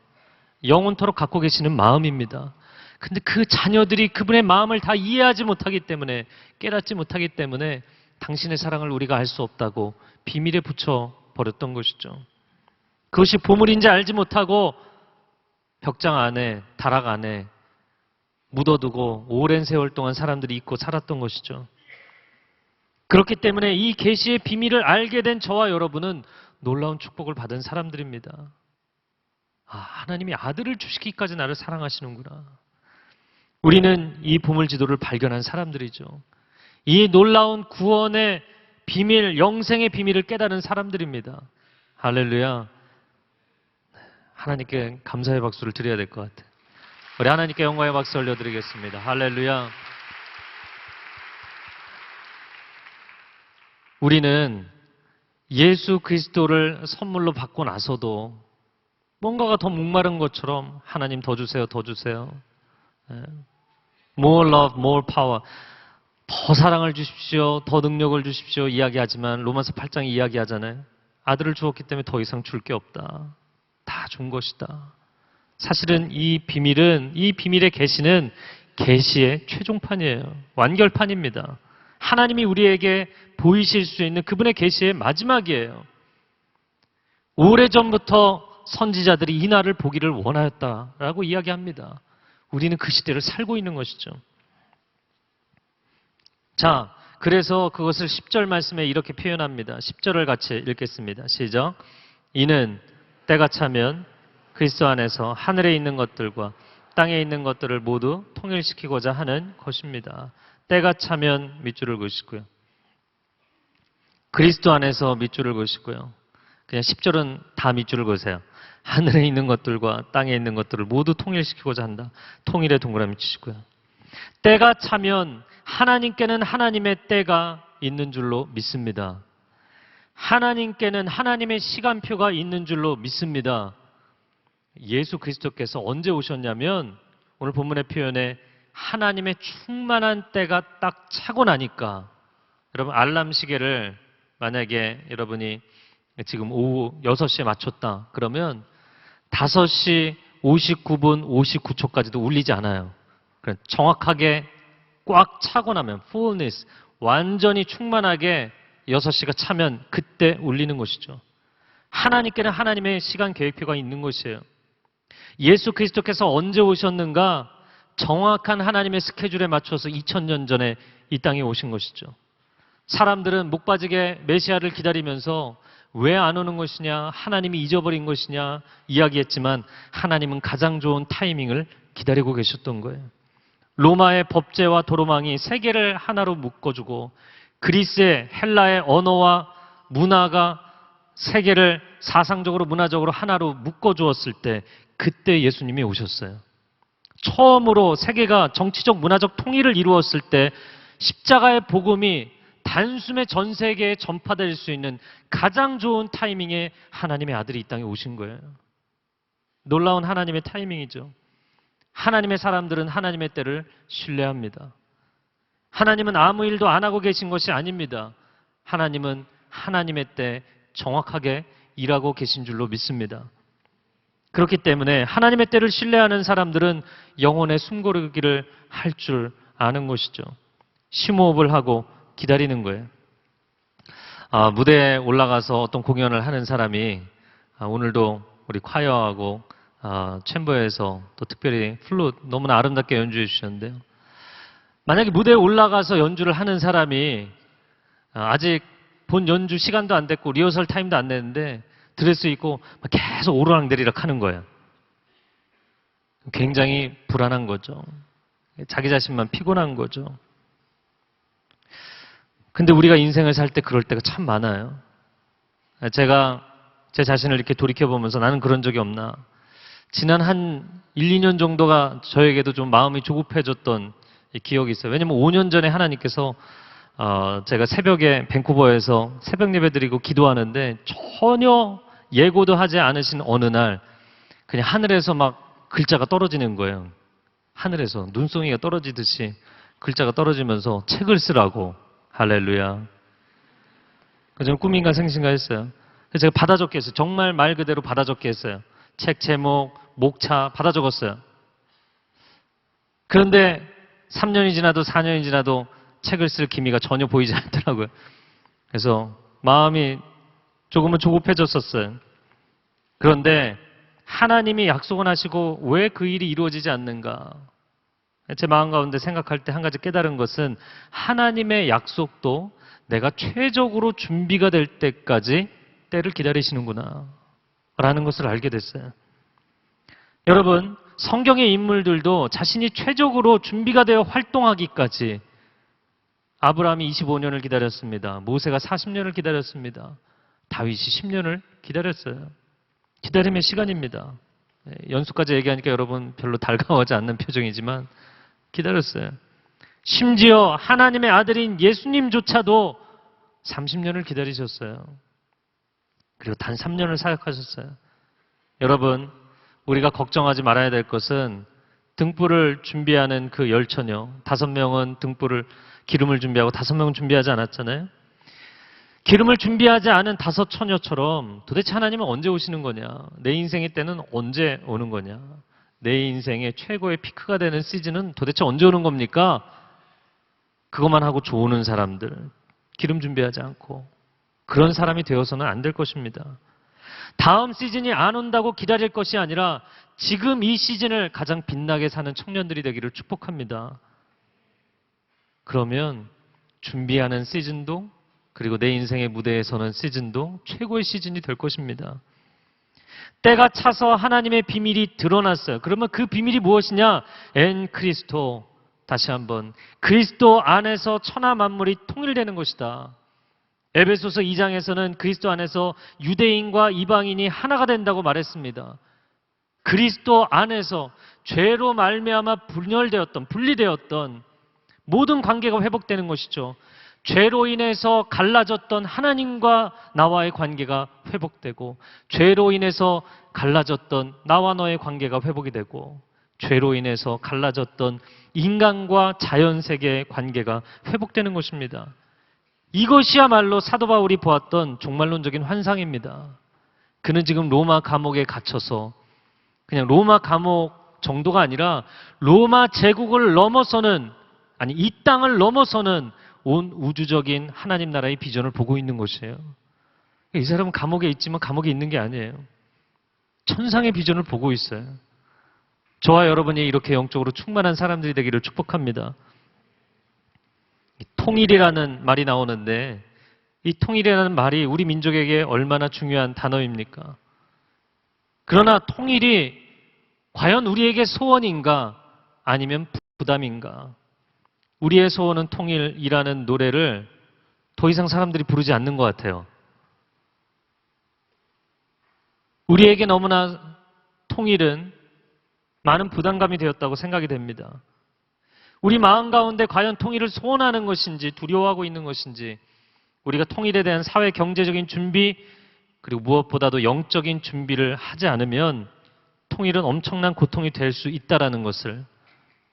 영원토록 갖고 계시는 마음입니다. 근데 그 자녀들이 그분의 마음을 다 이해하지 못하기 때문에, 깨닫지 못하기 때문에 당신의 사랑을 우리가 알 수 없다고 비밀에 붙여버렸던 것이죠. 그것이 보물인지 알지 못하고 벽장 안에, 다락 안에 묻어두고 오랜 세월 동안 사람들이 잊고 살았던 것이죠. 그렇기 때문에 이 계시의 비밀을 알게 된 저와 여러분은 놀라운 축복을 받은 사람들입니다. 아, 하나님이 아들을 주시기까지 나를 사랑하시는구나. 우리는 이 보물지도를 발견한 사람들이죠. 이 놀라운 구원의 비밀, 영생의 비밀을 깨달은 사람들입니다. 할렐루야. 하나님께 감사의 박수를 드려야 될 것 같아요. 우리 하나님께 영광의 박수 올려드리겠습니다. 할렐루야. 우리는 예수 그리스도를 선물로 받고 나서도 뭔가가 더 목마른 것처럼 하나님 더 주세요, 더 주세요. More love, more power. 더 사랑을 주십시오, 더 능력을 주십시오 이야기하지만 로마서 8장이 이야기하잖아요. 아들을 주었기 때문에 더 이상 줄 게 없다. 다 준 것이다. 사실은 이 비밀의 계시는 계시의 최종판이에요. 완결판입니다. 하나님이 우리에게 보이실 수 있는 그분의 계시의 마지막이에요. 오래전부터 선지자들이 이 날을 보기를 원하였다라고 이야기합니다. 우리는 그 시대를 살고 있는 것이죠. 자, 그래서 그것을 10절 말씀에 이렇게 표현합니다. 10절을 같이 읽겠습니다. 시작. 이는 때가 차면 그리스도 안에서 하늘에 있는 것들과 땅에 있는 것들을 모두 통일시키고자 하는 것입니다. 때가 차면 밑줄을 그으시고요. 그리스도 안에서 밑줄을 그으시고요. 그냥 10절은 다 밑줄을 그으세요. 하늘에 있는 것들과 땅에 있는 것들을 모두 통일시키고자 한다. 통일의 동그라미 치시고요. 때가 차면 하나님께는 하나님의 때가 있는 줄로 믿습니다. 하나님께는 하나님의 시간표가 있는 줄로 믿습니다. 예수 그리스도께서 언제 오셨냐면 오늘 본문의 표현에 하나님의 충만한 때가 딱 차고 나니까 여러분 알람 시계를 만약에 여러분이 지금 오후 6시에 맞췄다 그러면 5시 59분 59초까지도 울리지 않아요. 정확하게 꽉 차고 나면 fullness 완전히 충만하게 6시가 차면 그때 울리는 것이죠. 하나님께는 하나님의 시간 계획표가 있는 것이에요. 예수 그리스도께서 언제 오셨는가? 정확한 하나님의 스케줄에 맞춰서 2000년 전에 이 땅에 오신 것이죠. 사람들은 목 빠지게 메시아를 기다리면서 왜 안 오는 것이냐, 하나님이 잊어버린 것이냐 이야기했지만 하나님은 가장 좋은 타이밍을 기다리고 계셨던 거예요. 로마의 법제와 도로망이 세계를 하나로 묶어주고 그리스의 헬라의 언어와 문화가 세계를 사상적으로 문화적으로 하나로 묶어주었을 때 그때 예수님이 오셨어요. 처음으로 세계가 정치적 문화적 통일을 이루었을 때 십자가의 복음이 단숨에 전 세계에 전파될 수 있는 가장 좋은 타이밍에 하나님의 아들이 이 땅에 오신 거예요. 놀라운 하나님의 타이밍이죠. 하나님의 사람들은 하나님의 때를 신뢰합니다. 하나님은 아무 일도 안 하고 계신 것이 아닙니다. 하나님은 하나님의 때 정확하게 일하고 계신 줄로 믿습니다. 그렇기 때문에 하나님의 때를 신뢰하는 사람들은 영혼의 숨고르기를 할 줄 아는 것이죠. 심호흡을 하고 기다리는 거예요. 무대에 올라가서 어떤 공연을 하는 사람이 오늘도 우리 콰이어하고 챔버에서 또 특별히 플룻 너무나 아름답게 연주해 주셨는데요. 만약에 무대에 올라가서 연주를 하는 사람이 아직 본 연주 시간도 안 됐고 리허설 타임도 안 됐는데 드레스 입고 계속 오르락내리락 하는 거예요. 굉장히 불안한 거죠. 자기 자신만 피곤한 거죠. 근데 우리가 인생을 살 때 그럴 때가 참 많아요. 제가 제 자신을 이렇게 돌이켜보면서 나는 그런 적이 없나. 지난 한 1, 2년 정도가 저에게도 좀 마음이 조급해졌던 기억이 있어요. 왜냐면 5년 전에 하나님께서 제가 새벽에 밴쿠버에서 새벽 예배 드리고 기도하는데 전혀 예고도 하지 않으신 어느 날 그냥 하늘에서 막 글자가 떨어지는 거예요. 하늘에서 눈송이가 떨어지듯이 글자가 떨어지면서 책을 쓰라고. 할렐루야. 저는 꿈인가 생신가 했어요. 그래서 제가 받아 적게 했어요. 정말 말 그대로 받아 적게 했어요. 책 제목, 목차 받아 적었어요. 그런데 3년이 지나도 4년이 지나도 책을 쓸 기미가 전혀 보이지 않더라고요. 그래서 마음이 조금은 조급해졌었어요. 그런데 하나님이 약속은 하시고 왜 그 일이 이루어지지 않는가? 제 마음 가운데 생각할 때 한 가지 깨달은 것은 하나님의 약속도 내가 최적으로 준비가 될 때까지 때를 기다리시는구나 라는 것을 알게 됐어요. 여러분, 성경의 인물들도 자신이 최적으로 준비가 되어 활동하기까지 아브라함이 25년을 기다렸습니다. 모세가 40년을 기다렸습니다. 다윗이 10년을 기다렸어요. 기다림의 시간입니다. 연수까지 얘기하니까 여러분 별로 달가워하지 않는 표정이지만 기다렸어요. 심지어 하나님의 아들인 예수님조차도 30년을 기다리셨어요. 그리고 단 3년을 사역하셨어요. 여러분, 우리가 걱정하지 말아야 될 것은 등불을 준비하는 그 열처녀, 5명은 등불을 기름을 준비하고 5명은 준비하지 않았잖아요. 기름을 준비하지 않은 5 처녀처럼 도대체 하나님은 언제 오시는 거냐? 내 인생의 때는 언제 오는 거냐? 내 인생의 최고의 피크가 되는 시즌은 도대체 언제 오는 겁니까? 그것만 하고 좋은 사람들, 기름 준비하지 않고 그런 사람이 되어서는 안 될 것입니다. 다음 시즌이 안 온다고 기다릴 것이 아니라 지금 이 시즌을 가장 빛나게 사는 청년들이 되기를 축복합니다. 그러면 준비하는 시즌도 그리고 내 인생의 무대에 서는 시즌도 최고의 시즌이 될 것입니다. 때가 차서 하나님의 비밀이 드러났어요. 그러면 그 비밀이 무엇이냐? 엔 크리스토. 다시 한번 그리스도 안에서 천하 만물이 통일되는 것이다. 에베소서 2장에서는 그리스도 안에서 유대인과 이방인이 하나가 된다고 말했습니다. 그리스도 안에서 죄로 말미암아 분리되었던 모든 관계가 회복되는 것이죠. 죄로 인해서 갈라졌던 하나님과 나와의 관계가 회복되고, 죄로 인해서 갈라졌던 나와 너의 관계가 회복이 되고, 죄로 인해서 갈라졌던 인간과 자연세계의 관계가 회복되는 것입니다. 이것이야말로 사도 바울이 보았던 종말론적인 환상입니다. 그는 지금 로마 감옥에 갇혀서 그냥 로마 감옥 정도가 아니라 로마 제국을 넘어서는, 아니 이 땅을 넘어서는 온 우주적인 하나님 나라의 비전을 보고 있는 것이에요. 이 사람은 감옥에 있지만 감옥에 있는 게 아니에요. 천상의 비전을 보고 있어요. 저와 여러분이 이렇게 영적으로 충만한 사람들이 되기를 축복합니다. 통일이라는 말이 나오는데 이 통일이라는 말이 우리 민족에게 얼마나 중요한 단어입니까? 그러나 통일이 과연 우리에게 소원인가 아니면 부담인가? 우리의 소원은 통일이라는 노래를 더 이상 사람들이 부르지 않는 것 같아요. 우리에게 너무나 통일은 많은 부담감이 되었다고 생각이 됩니다. 우리 마음 가운데 과연 통일을 소원하는 것인지 두려워하고 있는 것인지, 우리가 통일에 대한 사회 경제적인 준비 그리고 무엇보다도 영적인 준비를 하지 않으면 통일은 엄청난 고통이 될 수 있다는 것을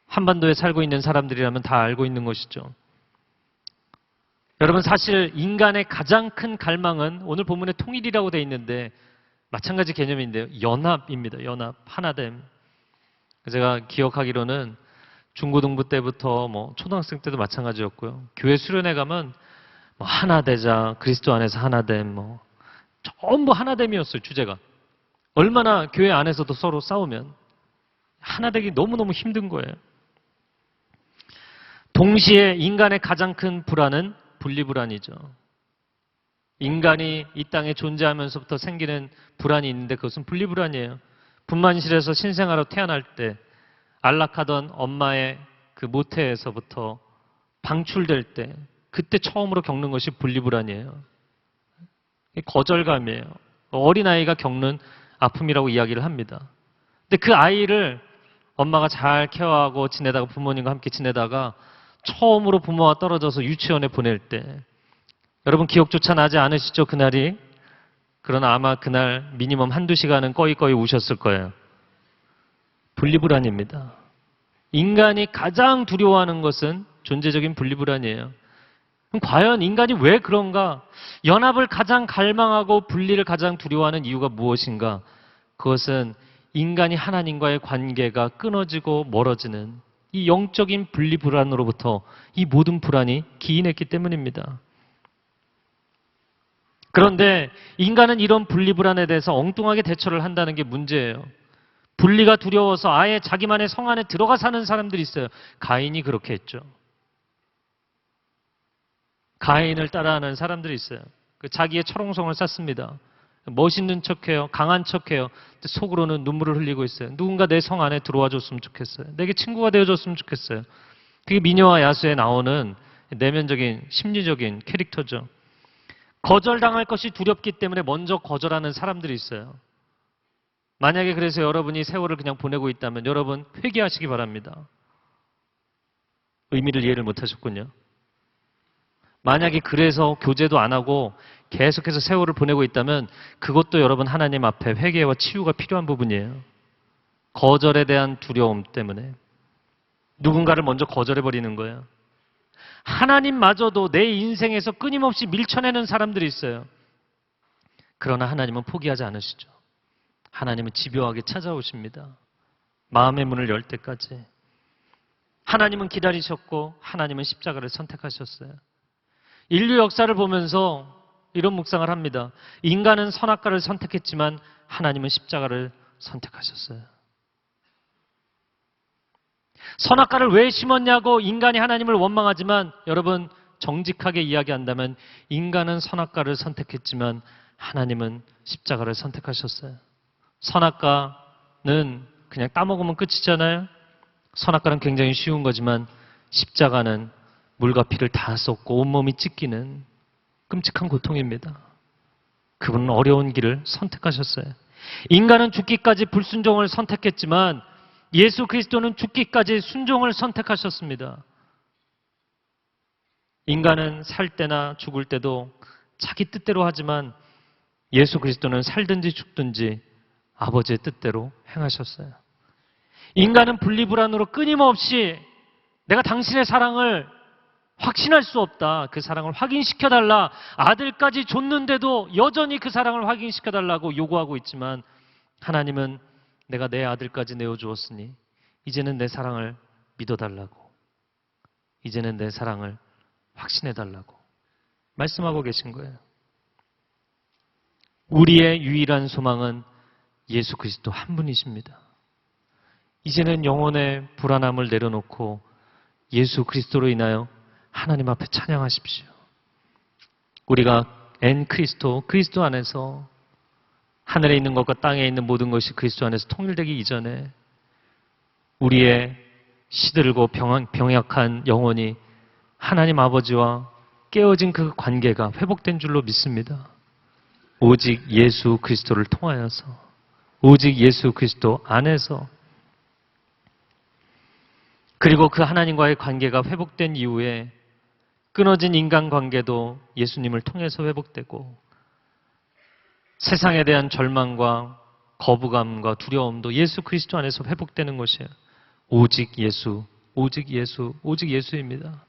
한반도에 살고 있는 사람들이라면 다 알고 있는 것이죠. 여러분, 사실 인간의 가장 큰 갈망은 오늘 본문에 통일이라고 되어 있는데 마찬가지 개념인데요. 연합입니다. 연합, 하나됨. 제가 기억하기로는 중고등부 때부터 초등학생 때도 마찬가지였고요. 교회 수련회 가면 하나 되자, 그리스도 안에서 하나됨, 전부 하나됨이었어요, 주제가. 얼마나 교회 안에서도 서로 싸우면 하나 되기 너무너무 힘든 거예요. 동시에 인간의 가장 큰 불안은 분리불안이죠. 인간이 이 땅에 존재하면서부터 생기는 불안이 있는데 그것은 분리불안이에요. 분만실에서 신생아로 태어날 때 안락하던 엄마의 그 모태에서부터 방출될 때 그때 처음으로 겪는 것이 분리불안이에요. 거절감이에요. 어린아이가 겪는 아픔이라고 이야기를 합니다. 근데 그 아이를 엄마가 잘 케어하고 지내다가 부모님과 함께 지내다가 처음으로 부모와 떨어져서 유치원에 보낼 때 여러분 기억조차 나지 않으시죠? 그날이? 그러나 아마 그날 미니멈 1-2시간은 꺼이꺼이 우셨을 거예요. 분리불안입니다. 인간이 가장 두려워하는 것은 존재적인 분리불안이에요. 그럼 과연 인간이 왜 그런가? 연합을 가장 갈망하고 분리를 가장 두려워하는 이유가 무엇인가? 그것은 인간이 하나님과의 관계가 끊어지고 멀어지는 이 영적인 분리불안으로부터 이 모든 불안이 기인했기 때문입니다. 그런데 인간은 이런 분리불안에 대해서 엉뚱하게 대처를 한다는 게 문제예요. 분리가 두려워서 아예 자기만의 성 안에 들어가 사는 사람들이 있어요. 가인이 그렇게 했죠. 가인을 따라하는 사람들이 있어요. 자기의 철옹성을 쌓습니다. 멋있는 척해요. 강한 척해요. 속으로는 눈물을 흘리고 있어요. 누군가 내 성 안에 들어와 줬으면 좋겠어요. 내게 친구가 되어줬으면 좋겠어요. 그게 미녀와 야수에 나오는 내면적인 심리적인 캐릭터죠. 거절당할 것이 두렵기 때문에 먼저 거절하는 사람들이 있어요. 만약에 그래서 여러분이 세월을 그냥 보내고 있다면 여러분 회개하시기 바랍니다. 의미를 이해를 못하셨군요. 만약에 그래서 교제도 안 하고 계속해서 세월을 보내고 있다면 그것도 여러분 하나님 앞에 회개와 치유가 필요한 부분이에요. 거절에 대한 두려움 때문에 누군가를 먼저 거절해버리는 거예요. 하나님마저도 내 인생에서 끊임없이 밀쳐내는 사람들이 있어요. 그러나 하나님은 포기하지 않으시죠. 하나님은 집요하게 찾아오십니다. 마음의 문을 열 때까지. 하나님은 기다리셨고 하나님은 십자가를 선택하셨어요. 인류 역사를 보면서 이런 묵상을 합니다. 인간은 선악과를 선택했지만 하나님은 십자가를 선택하셨어요. 선악과를 왜 심었냐고 인간이 하나님을 원망하지만 여러분 정직하게 이야기한다면 인간은 선악과를 선택했지만 하나님은 십자가를 선택하셨어요. 선악과는 그냥 따먹으면 끝이잖아요. 선악과는 굉장히 쉬운 거지만 십자가는 물과 피를 다 쏟고 온몸이 찢기는 끔찍한 고통입니다. 그분은 어려운 길을 선택하셨어요. 인간은 죽기까지 불순종을 선택했지만 예수 그리스도는 죽기까지 순종을 선택하셨습니다. 인간은 살 때나 죽을 때도 자기 뜻대로 하지만 예수 그리스도는 살든지 죽든지 아버지의 뜻대로 행하셨어요. 인간은 분리불안으로 끊임없이 내가 당신의 사랑을 확신할 수 없다. 그 사랑을 확인시켜달라. 아들까지 줬는데도 여전히 그 사랑을 확인시켜달라고 요구하고 있지만 하나님은 내가 내 아들까지 내어주었으니 이제는 내 사랑을 믿어달라고. 이제는 내 사랑을 확신해달라고 말씀하고 계신 거예요. 우리의 유일한 소망은 예수 그리스도 한 분이십니다. 이제는 영혼의 불안함을 내려놓고 예수 그리스도로 인하여 하나님 앞에 찬양하십시오. 우리가 그리스도 안에서 하늘에 있는 것과 땅에 있는 모든 것이 그리스도 안에서 통일되기 이전에 우리의 시들고 병약한 영혼이 하나님 아버지와 깨어진 그 관계가 회복된 줄로 믿습니다. 오직 예수 그리스도를 통하여서, 오직 예수 그리스도 안에서, 그리고 그 하나님과의 관계가 회복된 이후에 끊어진 인간관계도 예수님을 통해서 회복되고 세상에 대한 절망과 거부감과 두려움도 예수 그리스도 안에서 회복되는 것이에요. 오직 예수, 오직 예수, 오직 예수입니다.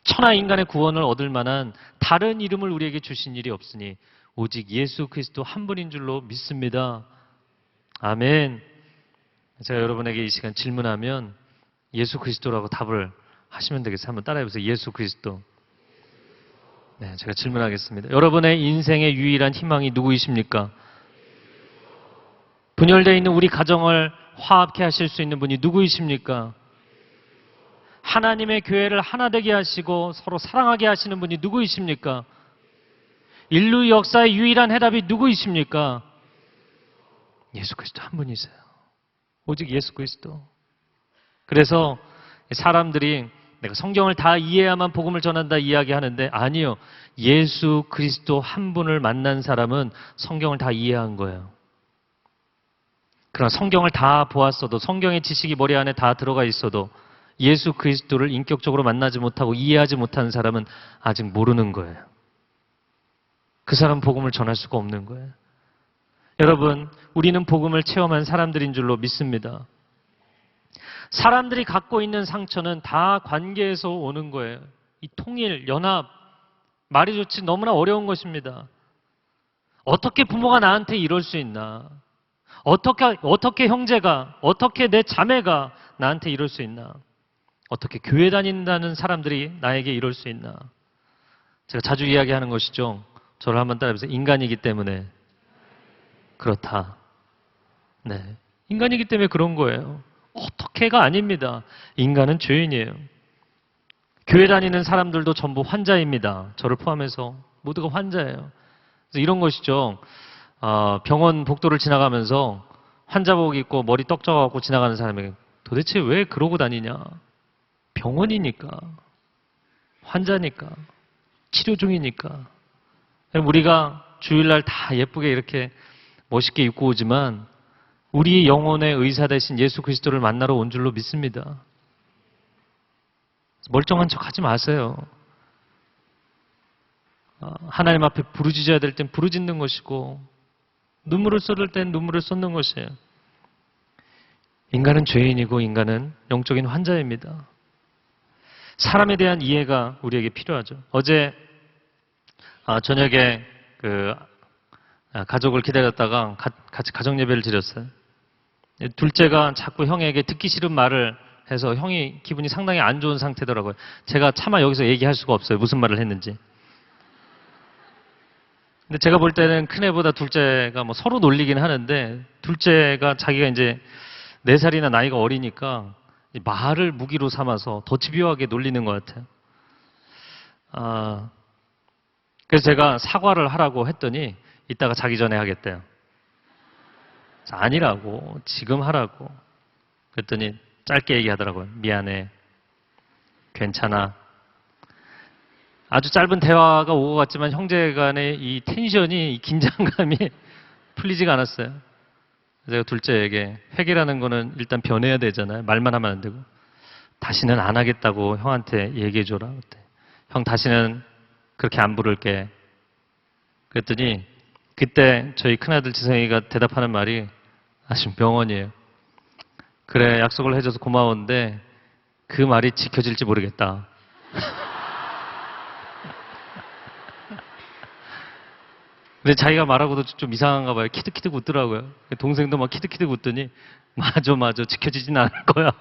천하 인간의 구원을 얻을 만한 다른 이름을 우리에게 주신 일이 없으니 오직 예수 그리스도 한 분인 줄로 믿습니다. 아멘. 제가 여러분에게 이 시간 질문하면 예수 그리스도라고 답을 하시면 되겠어요. 한번 따라해보세요. 예수 그리스도. 네, 제가 질문하겠습니다. 여러분의 인생의 유일한 희망이 누구이십니까? 분열되어 있는 우리 가정을 화합케 하실 수 있는 분이 누구이십니까? 하나님의 교회를 하나 되게 하시고 서로 사랑하게 하시는 분이 누구이십니까? 인류 역사의 유일한 해답이 누구이십니까? 예수 그리스도 한 분이세요. 오직 예수 그리스도. 그래서 사람들이 내가 성경을 다 이해해야만 복음을 전한다 이야기하는데 아니요. 예수 그리스도 한 분을 만난 사람은 성경을 다 이해한 거예요. 그러나 성경을 다 보았어도 성경의 지식이 머리 안에 다 들어가 있어도 예수 그리스도를 인격적으로 만나지 못하고 이해하지 못하는 사람은 아직 모르는 거예요. 그 사람 복음을 전할 수가 없는 거예요. 여러분, 우리는 복음을 체험한 사람들인 줄로 믿습니다. 사람들이 갖고 있는 상처는 다 관계에서 오는 거예요. 이 통일, 연합, 말이 좋지 너무나 어려운 것입니다. 어떻게 부모가 나한테 이럴 수 있나? 어떻게 형제가, 어떻게 내 자매가 나한테 이럴 수 있나? 어떻게 교회 다닌다는 사람들이 나에게 이럴 수 있나? 제가 자주 이야기하는 것이죠. 저를 한번 따라해보세요. 인간이기 때문에 그렇다. 네, 인간이기 때문에 그런 거예요. 어떻게가 아닙니다. 인간은 죄인이에요. 교회 다니는 사람들도 전부 환자입니다. 저를 포함해서 모두가 환자예요. 그래서 이런 것이죠. 병원 복도를 지나가면서 환자복 입고 머리 떡져갖고 지나가는 사람에게 도대체 왜 그러고 다니냐? 병원이니까, 환자니까, 치료 중이니까. 우리가 주일날 다 예쁘게 이렇게 멋있게 입고 오지만 우리 영혼의 의사 되신 예수 그리스도를 만나러 온 줄로 믿습니다. 멀쩡한 척 하지 마세요. 하나님 앞에 부르짖어야 될 땐 부르짖는 것이고 눈물을 쏟을 땐 눈물을 쏟는 것이에요. 인간은 죄인이고 인간은 영적인 환자입니다. 사람에 대한 이해가 우리에게 필요하죠. 어제 저녁에 가족을 기다렸다가 같이 가정 예배를 드렸어요. 둘째가 자꾸 형에게 듣기 싫은 말을 해서 형이 기분이 상당히 안 좋은 상태더라고요. 제가 차마 여기서 얘기할 수가 없어요. 무슨 말을 했는지. 근데 제가 볼 때는 큰애보다 둘째가 뭐 서로 놀리긴 하는데 둘째가 자기가 이제 4살이나 나이가 어리니까 말을 무기로 삼아서 더 집요하게 놀리는 것 같아요. 그래서 제가 사과를 하라고 했더니 이따가 자기 전에 하겠대요. 아니라고, 지금 하라고. 그랬더니 짧게 얘기하더라고요. 미안해. 괜찮아. 아주 짧은 대화가 오고 갔지만 형제 간의 이 텐션이, 이 긴장감이 풀리지가 않았어요. 제가 둘째에게 회개라는 거는 일단 변해야 되잖아요. 말만 하면 안 되고. 다시는 안 하겠다고 형한테 얘기해줘라. 형 다시는 그렇게 안 부를게. 그랬더니 그때 저희 큰아들 지성이가 대답하는 말이 아주 명언이에요. 그래, 약속을 해줘서 고마운데 그 말이 지켜질지 모르겠다. 근데 자기가 말하고도 좀 이상한가 봐요. 키득키득 웃더라고요. 동생도 막 키득키득 웃더니 맞아 지켜지진 않을 거야.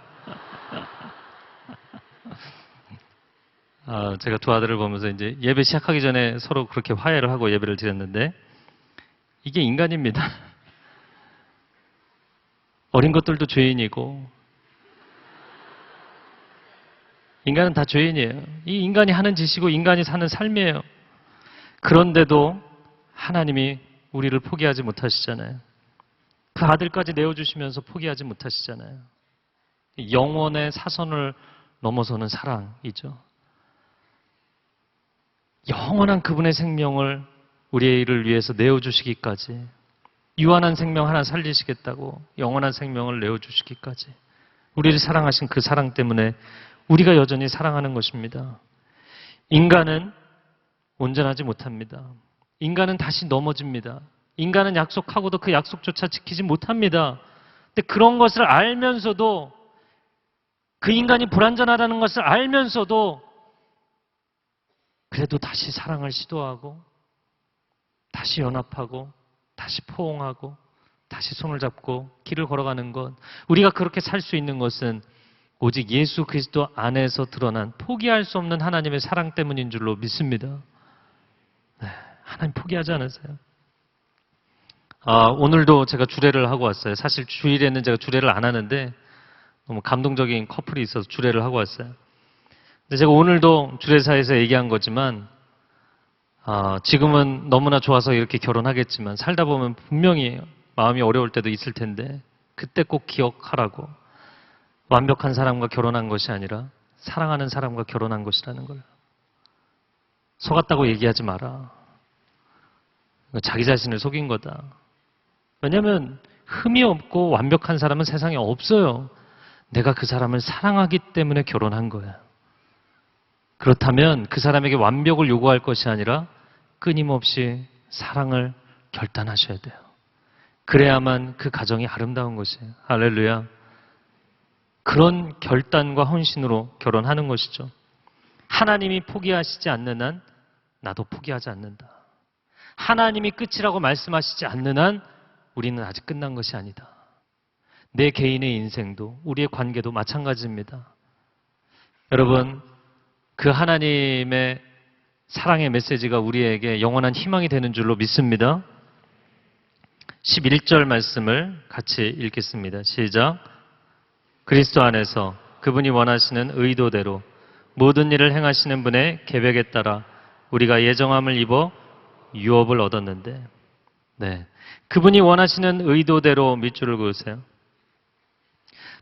제가 두 아들을 보면서 이제 예배 시작하기 전에 서로 그렇게 화해를 하고 예배를 드렸는데 이게 인간입니다. 어린 것들도 죄인이고 인간은 다 죄인이에요. 이 인간이 하는 짓이고 인간이 사는 삶이에요. 그런데도 하나님이 우리를 포기하지 못하시잖아요. 그 아들까지 내어주시면서 포기하지 못하시잖아요. 영원의 사선을 넘어서는 사랑이죠. 영원한 그분의 생명을 우리를 위해서 내어주시기까지, 유한한 생명 하나 살리시겠다고 영원한 생명을 내어주시기까지, 우리를 사랑하신 그 사랑 때문에 우리가 여전히 사랑하는 것입니다. 인간은 온전하지 못합니다. 인간은 다시 넘어집니다. 인간은 약속하고도 그 약속조차 지키지 못합니다. 근데 그런 것을 알면서도, 그 인간이 불완전하다는 것을 알면서도 그래도 다시 사랑을 시도하고 다시 연합하고 다시 포옹하고 다시 손을 잡고 길을 걸어가는 것, 우리가 그렇게 살 수 있는 것은 오직 예수 그리스도 안에서 드러난 포기할 수 없는 하나님의 사랑 때문인 줄로 믿습니다. 네, 하나님 포기하지 않으세요. 오늘도 제가 주례를 하고 왔어요. 사실 주일에는 제가 주례를 안 하는데 너무 감동적인 커플이 있어서 주례를 하고 왔어요. 근데 제가 오늘도 주례사에서 얘기한 거지만 지금은 너무나 좋아서 이렇게 결혼하겠지만 살다 보면 분명히 마음이 어려울 때도 있을 텐데 그때 꼭 기억하라고. 완벽한 사람과 결혼한 것이 아니라 사랑하는 사람과 결혼한 것이라는 걸. 속았다고 얘기하지 마라. 자기 자신을 속인 거다. 왜냐하면 흠이 없고 완벽한 사람은 세상에 없어요. 내가 그 사람을 사랑하기 때문에 결혼한 거야. 그렇다면 그 사람에게 완벽을 요구할 것이 아니라 끊임없이 사랑을 결단하셔야 돼요. 그래야만 그 가정이 아름다운 것이에요. 할렐루야. 그런 결단과 헌신으로 결혼하는 것이죠. 하나님이 포기하시지 않는 한 나도 포기하지 않는다. 하나님이 끝이라고 말씀하시지 않는 한 우리는 아직 끝난 것이 아니다. 내 개인의 인생도 우리의 관계도 마찬가지입니다. 여러분, 그 하나님의 사랑의 메시지가 우리에게 영원한 희망이 되는 줄로 믿습니다. 11절 말씀을 같이 읽겠습니다. 시작. 그리스도 안에서 그분이 원하시는 의도대로 모든 일을 행하시는 분의 계획에 따라 우리가 예정함을 입어 유업을 얻었는데, 네, 그분이 원하시는 의도대로 밑줄을 그으세요.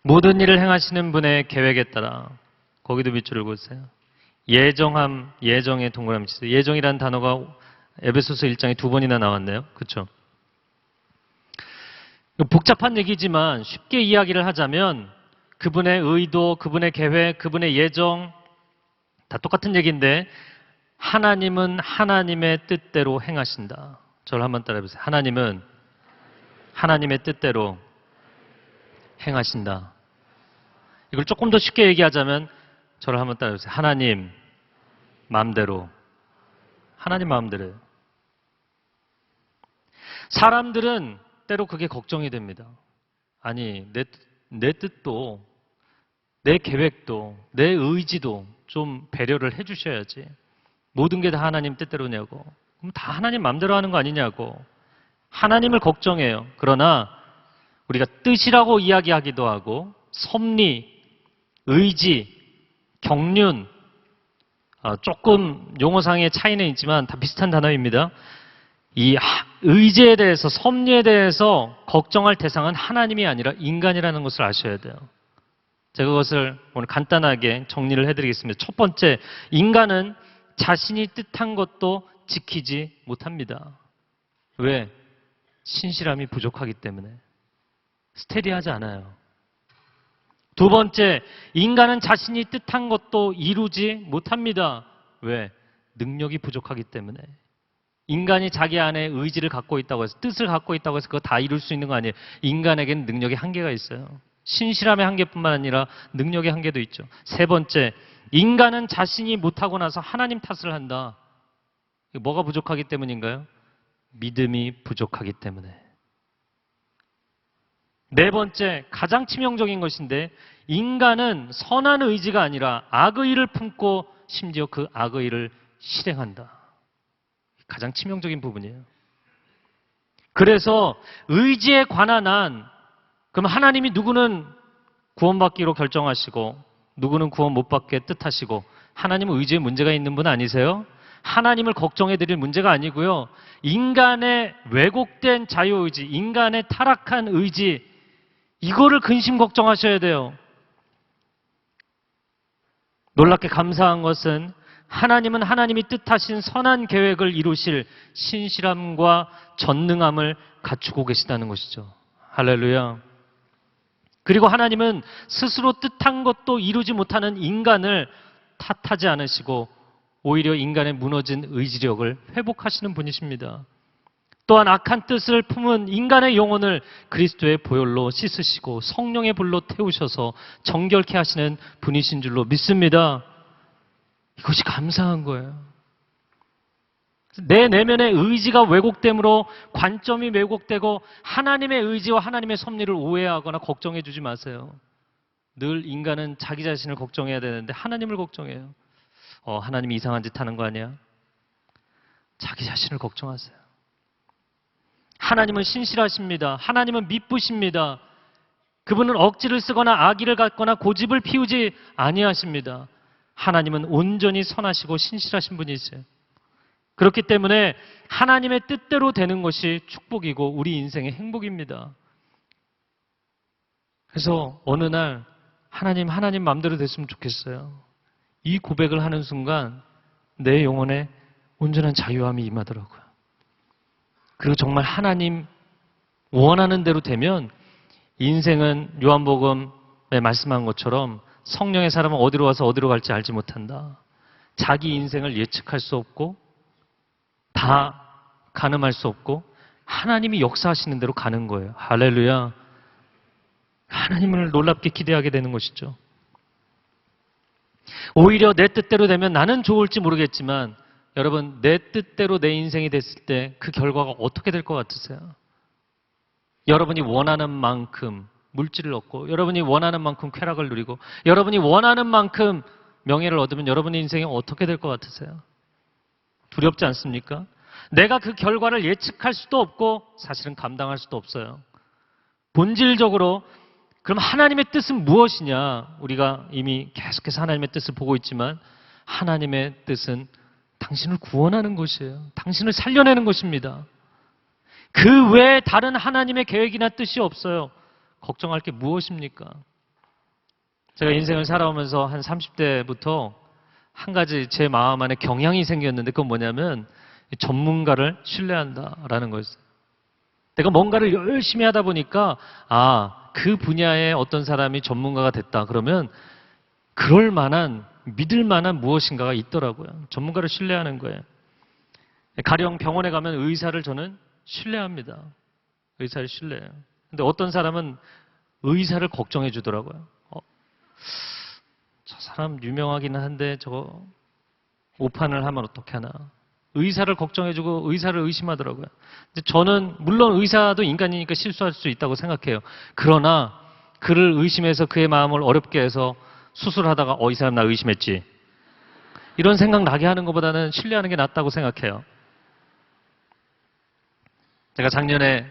모든 일을 행하시는 분의 계획에 따라, 거기도 밑줄을 그으세요. 예정함, 예정의 동그라미 치세요. 예정이라는 단어가 에베소서 1장에 2번이나 나왔네요. 그렇죠? 복잡한 얘기지만 쉽게 이야기를 하자면 그분의 의도, 그분의 계획, 그분의 예정 다 똑같은 얘기인데 하나님은 하나님의 뜻대로 행하신다. 저를 한번 따라해보세요. 하나님은 하나님의 뜻대로 행하신다. 이걸 조금 더 쉽게 얘기하자면 저를 한번 따라해보세요. 하나님 마음대로. 하나님 마음대로요. 사람들은 때로 그게 걱정이 됩니다. 아니, 내 뜻도, 내 계획도, 내 의지도 좀 배려를 해주셔야지. 모든 게 다 하나님 뜻대로냐고. 그럼 다 하나님 마음대로 하는 거 아니냐고. 하나님을 걱정해요. 그러나 우리가 뜻이라고 이야기하기도 하고 섭리, 의지, 경륜, 조금 용어상의 차이는 있지만 다 비슷한 단어입니다. 이 의지에 대해서, 섭리에 대해서 걱정할 대상은 하나님이 아니라 인간이라는 것을 아셔야 돼요. 제가 그것을 오늘 간단하게 정리를 해드리겠습니다. 첫 번째, 인간은 자신이 뜻한 것도 지키지 못합니다. 왜? 신실함이 부족하기 때문에. 스테디하지 않아요. 두 번째, 인간은 자신이 뜻한 것도 이루지 못합니다. 왜? 능력이 부족하기 때문에. 인간이 자기 안에 의지를 갖고 있다고 해서, 뜻을 갖고 있다고 해서 그거 다 이룰 수 있는 거 아니에요. 인간에게는 능력의 한계가 있어요. 신실함의 한계뿐만 아니라 능력의 한계도 있죠. 세 번째, 인간은 자신이 못하고 나서 하나님 탓을 한다. 뭐가 부족하기 때문인가요? 믿음이 부족하기 때문에. 네 번째, 가장 치명적인 것인데 인간은 선한 의지가 아니라 악의를 품고 심지어 그 악의를 실행한다. 가장 치명적인 부분이에요. 그래서 의지에 관한 한, 그럼 하나님이 누구는 구원받기로 결정하시고 누구는 구원 못 받게 뜻하시고, 하나님은 의지에 문제가 있는 분 아니세요? 하나님을 걱정해 드릴 문제가 아니고요. 인간의 왜곡된 자유의지, 인간의 타락한 의지, 이거를 근심 걱정하셔야 돼요. 놀랍게 감사한 것은 하나님은 하나님이 뜻하신 선한 계획을 이루실 신실함과 전능함을 갖추고 계시다는 것이죠. 할렐루야. 그리고 하나님은 스스로 뜻한 것도 이루지 못하는 인간을 탓하지 않으시고 오히려 인간의 무너진 의지력을 회복하시는 분이십니다. 또한 악한 뜻을 품은 인간의 영혼을 그리스도의 보혈로 씻으시고 성령의 불로 태우셔서 정결케 하시는 분이신 줄로 믿습니다. 이것이 감사한 거예요. 내 내면의 의지가 왜곡됨으로 관점이 왜곡되고 하나님의 의지와 하나님의 섭리를 오해하거나 걱정해 주지 마세요. 늘 인간은 자기 자신을 걱정해야 되는데 하나님을 걱정해요. 하나님이 이상한 짓 하는 거 아니야? 자기 자신을 걱정하세요. 하나님은 신실하십니다. 하나님은 미쁘십니다. 그분은 억지를 쓰거나 악의를 갖거나 고집을 피우지 아니하십니다. 하나님은 온전히 선하시고 신실하신 분이세요. 그렇기 때문에 하나님의 뜻대로 되는 것이 축복이고 우리 인생의 행복입니다. 그래서 어느 날 하나님 마음대로 됐으면 좋겠어요. 이 고백을 하는 순간 내 영혼에 온전한 자유함이 임하더라고요. 그리고 정말 하나님 원하는 대로 되면 인생은 요한복음에 말씀한 것처럼 성령의 사람은 어디로 와서 어디로 갈지 알지 못한다. 자기 인생을 예측할 수 없고 다 가늠할 수 없고 하나님이 역사하시는 대로 가는 거예요. 할렐루야. 하나님을 놀랍게 기대하게 되는 것이죠. 오히려 내 뜻대로 되면 나는 좋을지 모르겠지만 여러분, 내 뜻대로 내 인생이 됐을 때 그 결과가 어떻게 될 것 같으세요? 여러분이 원하는 만큼 물질을 얻고 여러분이 원하는 만큼 쾌락을 누리고 여러분이 원하는 만큼 명예를 얻으면 여러분의 인생이 어떻게 될 것 같으세요? 두렵지 않습니까? 내가 그 결과를 예측할 수도 없고 사실은 감당할 수도 없어요. 본질적으로 그럼 하나님의 뜻은 무엇이냐? 우리가 이미 계속해서 하나님의 뜻을 보고 있지만 하나님의 뜻은 당신을 구원하는 것이에요. 당신을 살려내는 것입니다. 그 외에 다른 하나님의 계획이나 뜻이 없어요. 걱정할 게 무엇입니까? 제가 인생을 살아오면서 한 30대부터 한 가지 제 마음 안에 경향이 생겼는데 그건 뭐냐면 전문가를 신뢰한다라는 거였어요. 내가 뭔가를 열심히 하다 보니까 그 분야에 어떤 사람이 전문가가 됐다 그러면 그럴 만한 믿을 만한 무엇인가가 있더라고요. 전문가를 신뢰하는 거예요. 가령 병원에 가면 의사를 저는 신뢰합니다. 의사를 신뢰해요. 근데 어떤 사람은 의사를 걱정해 주더라고요. 저 사람 유명하기는 한데 저거 오판을 하면 어떻게 하나. 의사를 걱정해주고 의사를 의심하더라고요. 근데 저는 물론 의사도 인간이니까 실수할 수 있다고 생각해요. 그러나 그를 의심해서 그의 마음을 어렵게 해서 수술하다가 이 사람 나 의심했지. 이런 생각 나게 하는 것보다는 신뢰하는 게 낫다고 생각해요. 제가 작년에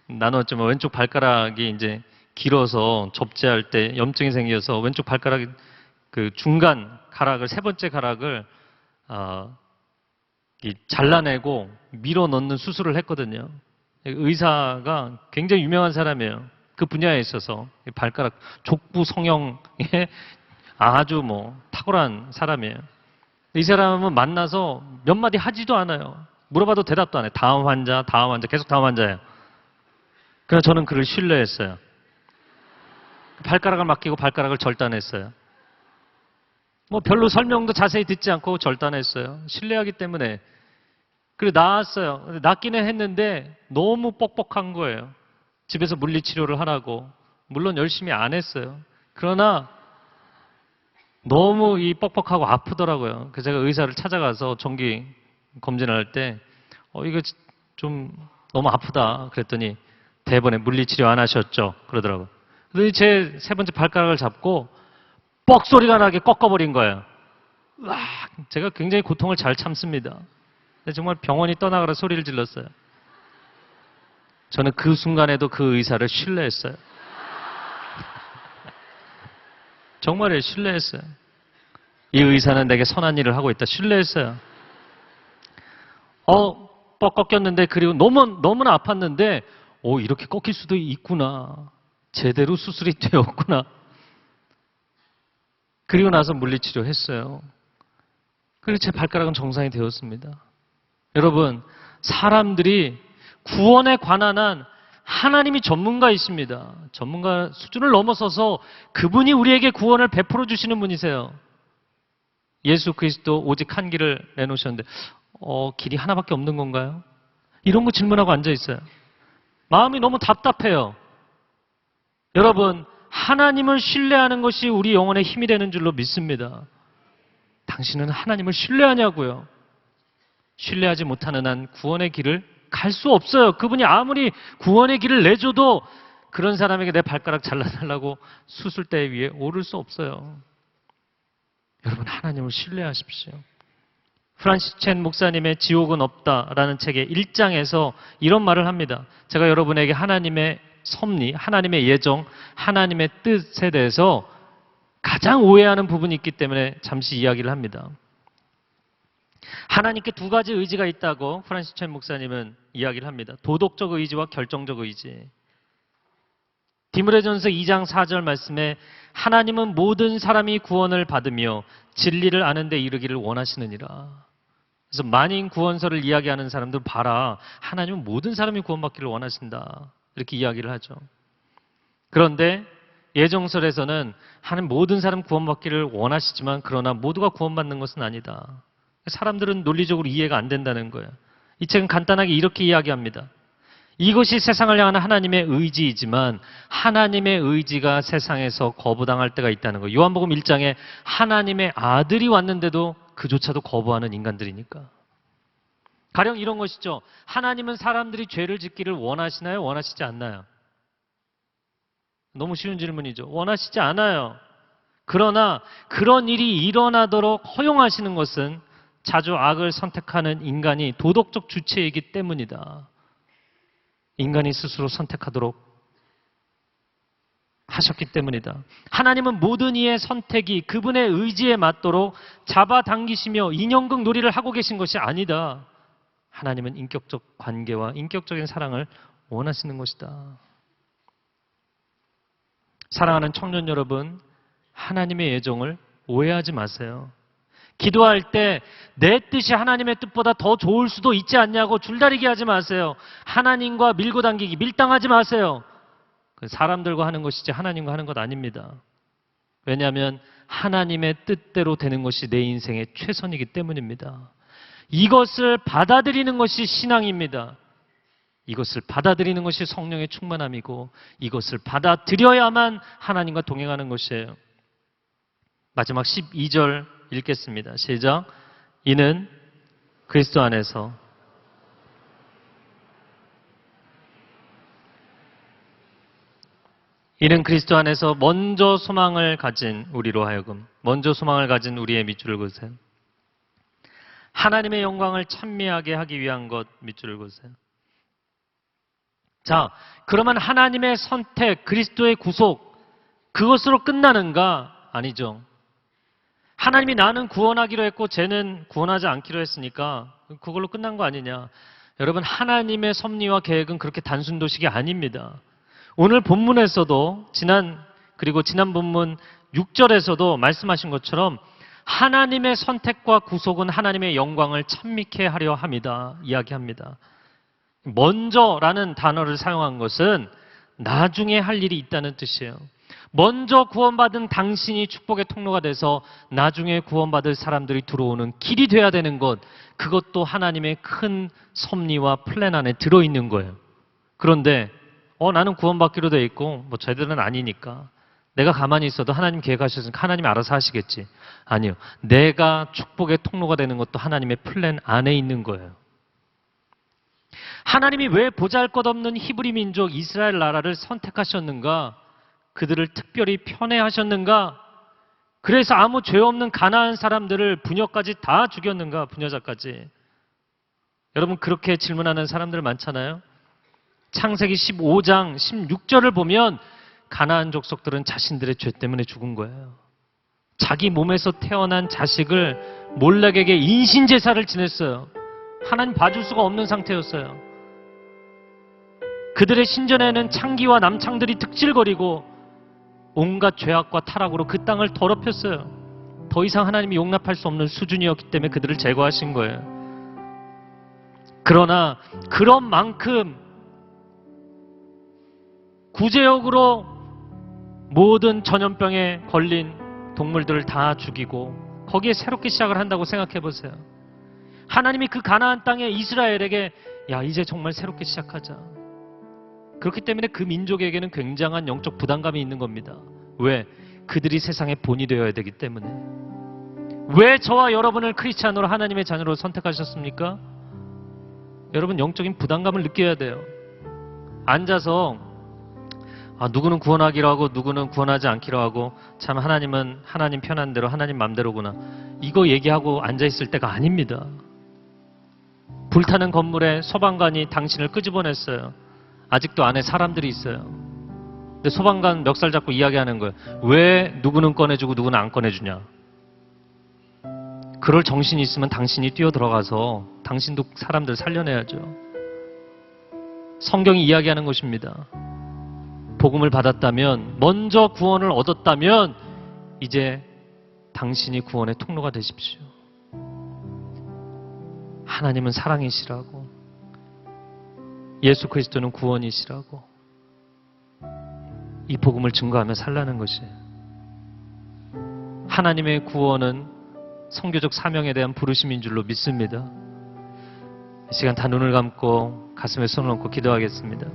나눴지만 왼쪽 발가락이 이제 길어서 접지할 때 염증이 생겨서 왼쪽 발가락 그 중간 가락을 세 번째 가락을 잘라내고 밀어 넣는 수술을 했거든요. 의사가 굉장히 유명한 사람이에요. 그 분야에 있어서 발가락 족부 성형에 아주 탁월한 사람이에요. 이 사람은 만나서 몇 마디 하지도 않아요. 물어봐도 대답도 안 해요. 다음 환자 계속 다음 환자예요. 그래서 저는 그를 신뢰했어요. 발가락을 맡기고 발가락을 절단했어요. 별로 설명도 자세히 듣지 않고 절단했어요. 신뢰하기 때문에. 그리고 나았어요. 낫기는 했는데 너무 뻑뻑한 거예요. 집에서 물리치료를 하라고. 물론 열심히 안 했어요. 그러나 너무 이 뻑뻑하고 아프더라고요. 그래서 제가 의사를 찾아가서 정기 검진을 할 때 이거 좀 너무 아프다 그랬더니 대번에 물리치료 안 하셨죠? 그러더라고요. 그래서 제 세 번째 발가락을 잡고 뻑 소리가 나게 꺾어버린 거예요. 제가 굉장히 고통을 잘 참습니다. 근데 정말 병원이 떠나가라 소리를 질렀어요. 저는 그 순간에도 그 의사를 신뢰했어요. 정말이에요. 신뢰했어요. 이 의사는 내게 선한 일을 하고 있다. 신뢰했어요. 뻑 꺾였는데 그리고 너무나 아팠는데 이렇게 꺾일 수도 있구나. 제대로 수술이 되었구나. 그리고 나서 물리치료 했어요. 그리고 제 발가락은 정상이 되었습니다. 여러분, 사람들이 구원에 관한 한 하나님이 전문가이십니다. 전문가 수준을 넘어서서 그분이 우리에게 구원을 베풀어 주시는 분이세요. 예수 그리스도 오직 한 길을 내놓으셨는데 길이 하나밖에 없는 건가요? 이런 거 질문하고 앉아 있어요. 마음이 너무 답답해요. 여러분, 하나님을 신뢰하는 것이 우리 영혼의 힘이 되는 줄로 믿습니다. 당신은 하나님을 신뢰하냐고요? 신뢰하지 못하는 한 구원의 길을 갈 수 없어요. 그분이 아무리 구원의 길을 내줘도 그런 사람에게 내 발가락 잘라달라고 수술대 위에 오를 수 없어요. 여러분, 하나님을 신뢰하십시오. 프란시스 첸 목사님의 지옥은 없다라는 책의 1장에서 이런 말을 합니다. 제가 여러분에게 하나님의 섭리, 하나님의 예정, 하나님의 뜻에 대해서 가장 오해하는 부분이 있기 때문에 잠시 이야기를 합니다. 하나님께 두 가지 의지가 있다고 프란시스 첸 목사님은 이야기를 합니다. 도덕적 의지와 결정적 의지. 디모데전서 2장 4절 말씀에 하나님은 모든 사람이 구원을 받으며 진리를 아는 데 이르기를 원하시느니라. 그래서 만인 구원서를 이야기하는 사람들 봐라. 하나님은 모든 사람이 구원받기를 원하신다. 이렇게 이야기를 하죠. 그런데 예정설에서는 하나님 모든 사람 구원받기를 원하시지만 그러나 모두가 구원받는 것은 아니다. 사람들은 논리적으로 이해가 안 된다는 거예요. 이 책은 간단하게 이렇게 이야기합니다. 이것이 세상을 향한 하나님의 의지이지만 하나님의 의지가 세상에서 거부당할 때가 있다는 거예요. 요한복음 1장에 하나님의 아들이 왔는데도 그조차도 거부하는 인간들이니까. 가령 이런 것이죠. 하나님은 사람들이 죄를 짓기를 원하시나요? 원하시지 않나요? 너무 쉬운 질문이죠. 원하시지 않아요. 그러나 그런 일이 일어나도록 허용하시는 것은 자주 악을 선택하는 인간이 도덕적 주체이기 때문이다. 인간이 스스로 선택하도록 하셨기 때문이다. 하나님은 모든 이의 선택이 그분의 의지에 맞도록 잡아당기시며 인형극 놀이를 하고 계신 것이 아니다. 하나님은 인격적 관계와 인격적인 사랑을 원하시는 것이다. 사랑하는 청년 여러분, 하나님의 예정을 오해하지 마세요. 기도할 때 내 뜻이 하나님의 뜻보다 더 좋을 수도 있지 않냐고 줄다리기 하지 마세요. 하나님과 밀고 당기기, 밀당하지 마세요. 사람들과 하는 것이지 하나님과 하는 것 아닙니다. 왜냐하면 하나님의 뜻대로 되는 것이 내 인생의 최선이기 때문입니다. 이것을 받아들이는 것이 신앙입니다. 이것을 받아들이는 것이 성령의 충만함이고 이것을 받아들여야만 하나님과 동행하는 것이에요. 마지막 12절 읽겠습니다. 시작. 이는 그리스도 안에서 먼저 소망을 가진 우리로 하여금 먼저 소망을 가진 우리의 밑줄을 그으세요. 하나님의 영광을 찬미하게 하기 위한 것 밑줄을 그으세요. 자, 그러면 하나님의 선택, 그리스도의 구속, 그것으로 끝나는가? 아니죠. 하나님이 나는 구원하기로 했고 쟤는 구원하지 않기로 했으니까 그걸로 끝난 거 아니냐. 여러분, 하나님의 섭리와 계획은 그렇게 단순 도식이 아닙니다. 오늘 본문에서도 그리고 지난 본문 6절에서도 말씀하신 것처럼 하나님의 선택과 구속은 하나님의 영광을 찬미케 하려 함이다 이야기합니다. 먼저라는 단어를 사용한 것은 나중에 할 일이 있다는 뜻이에요. 먼저 구원받은 당신이 축복의 통로가 돼서 나중에 구원받을 사람들이 들어오는 길이 돼야 되는 것, 그것도 하나님의 큰 섭리와 플랜 안에 들어있는 거예요. 그런데 나는 구원받기로 돼 있고 저희들은 아니니까 내가 가만히 있어도 하나님 계획하셨으니까 하나님이 알아서 하시겠지. 아니요. 내가 축복의 통로가 되는 것도 하나님의 플랜 안에 있는 거예요. 하나님이 왜 보잘것없는 히브리 민족 이스라엘 나라를 선택하셨는가? 그들을 특별히 편애하셨는가? 그래서 아무 죄 없는 가나안 사람들을 부녀까지 다 죽였는가? 부녀자까지. 여러분, 그렇게 질문하는 사람들 많잖아요. 창세기 15장 16절을 보면 가나안 족속들은 자신들의 죄 때문에 죽은 거예요. 자기 몸에서 태어난 자식을 몰락에게 인신제사를 지냈어요. 하나님 봐줄 수가 없는 상태였어요. 그들의 신전에는 창기와 남창들이 득질거리고 온갖 죄악과 타락으로 그 땅을 더럽혔어요. 더 이상 하나님이 용납할 수 없는 수준이었기 때문에 그들을 제거하신 거예요. 그러나 그런 만큼 구제역으로 모든 전염병에 걸린 동물들을 다 죽이고 거기에 새롭게 시작을 한다고 생각해 보세요. 하나님이 그 가나안 땅에 이스라엘에게 이제 정말 새롭게 시작하자. 그렇기 때문에 그 민족에게는 굉장한 영적 부담감이 있는 겁니다. 왜? 그들이 세상의 본이 되어야 되기 때문에. 왜 저와 여러분을 크리스찬으로 하나님의 자녀로 선택하셨습니까? 여러분, 영적인 부담감을 느껴야 돼요. 앉아서 누구는 구원하기로 하고 누구는 구원하지 않기로 하고 참 하나님은 하나님 편한 대로 하나님 맘대로구나. 이거 얘기하고 앉아있을 때가 아닙니다. 불타는 건물에 소방관이 당신을 끄집어냈어요. 아직도 안에 사람들이 있어요. 근데 소방관 멱살 잡고 이야기하는 거예요. 왜 누구는 꺼내주고 누구는 안 꺼내주냐. 그럴 정신이 있으면 당신이 뛰어들어가서 당신도 사람들 살려내야죠. 성경이 이야기하는 것입니다. 복음을 받았다면, 먼저 구원을 얻었다면 이제 당신이 구원의 통로가 되십시오. 하나님은 사랑이시라고, 예수 그리스도는 구원이시라고, 이 복음을 증거하며 살라는 것이에요. 하나님의 구원은 선교적 사명에 대한 부르심인 줄로 믿습니다. 이 시간 다 눈을 감고 가슴에 손을 얹고 기도하겠습니다.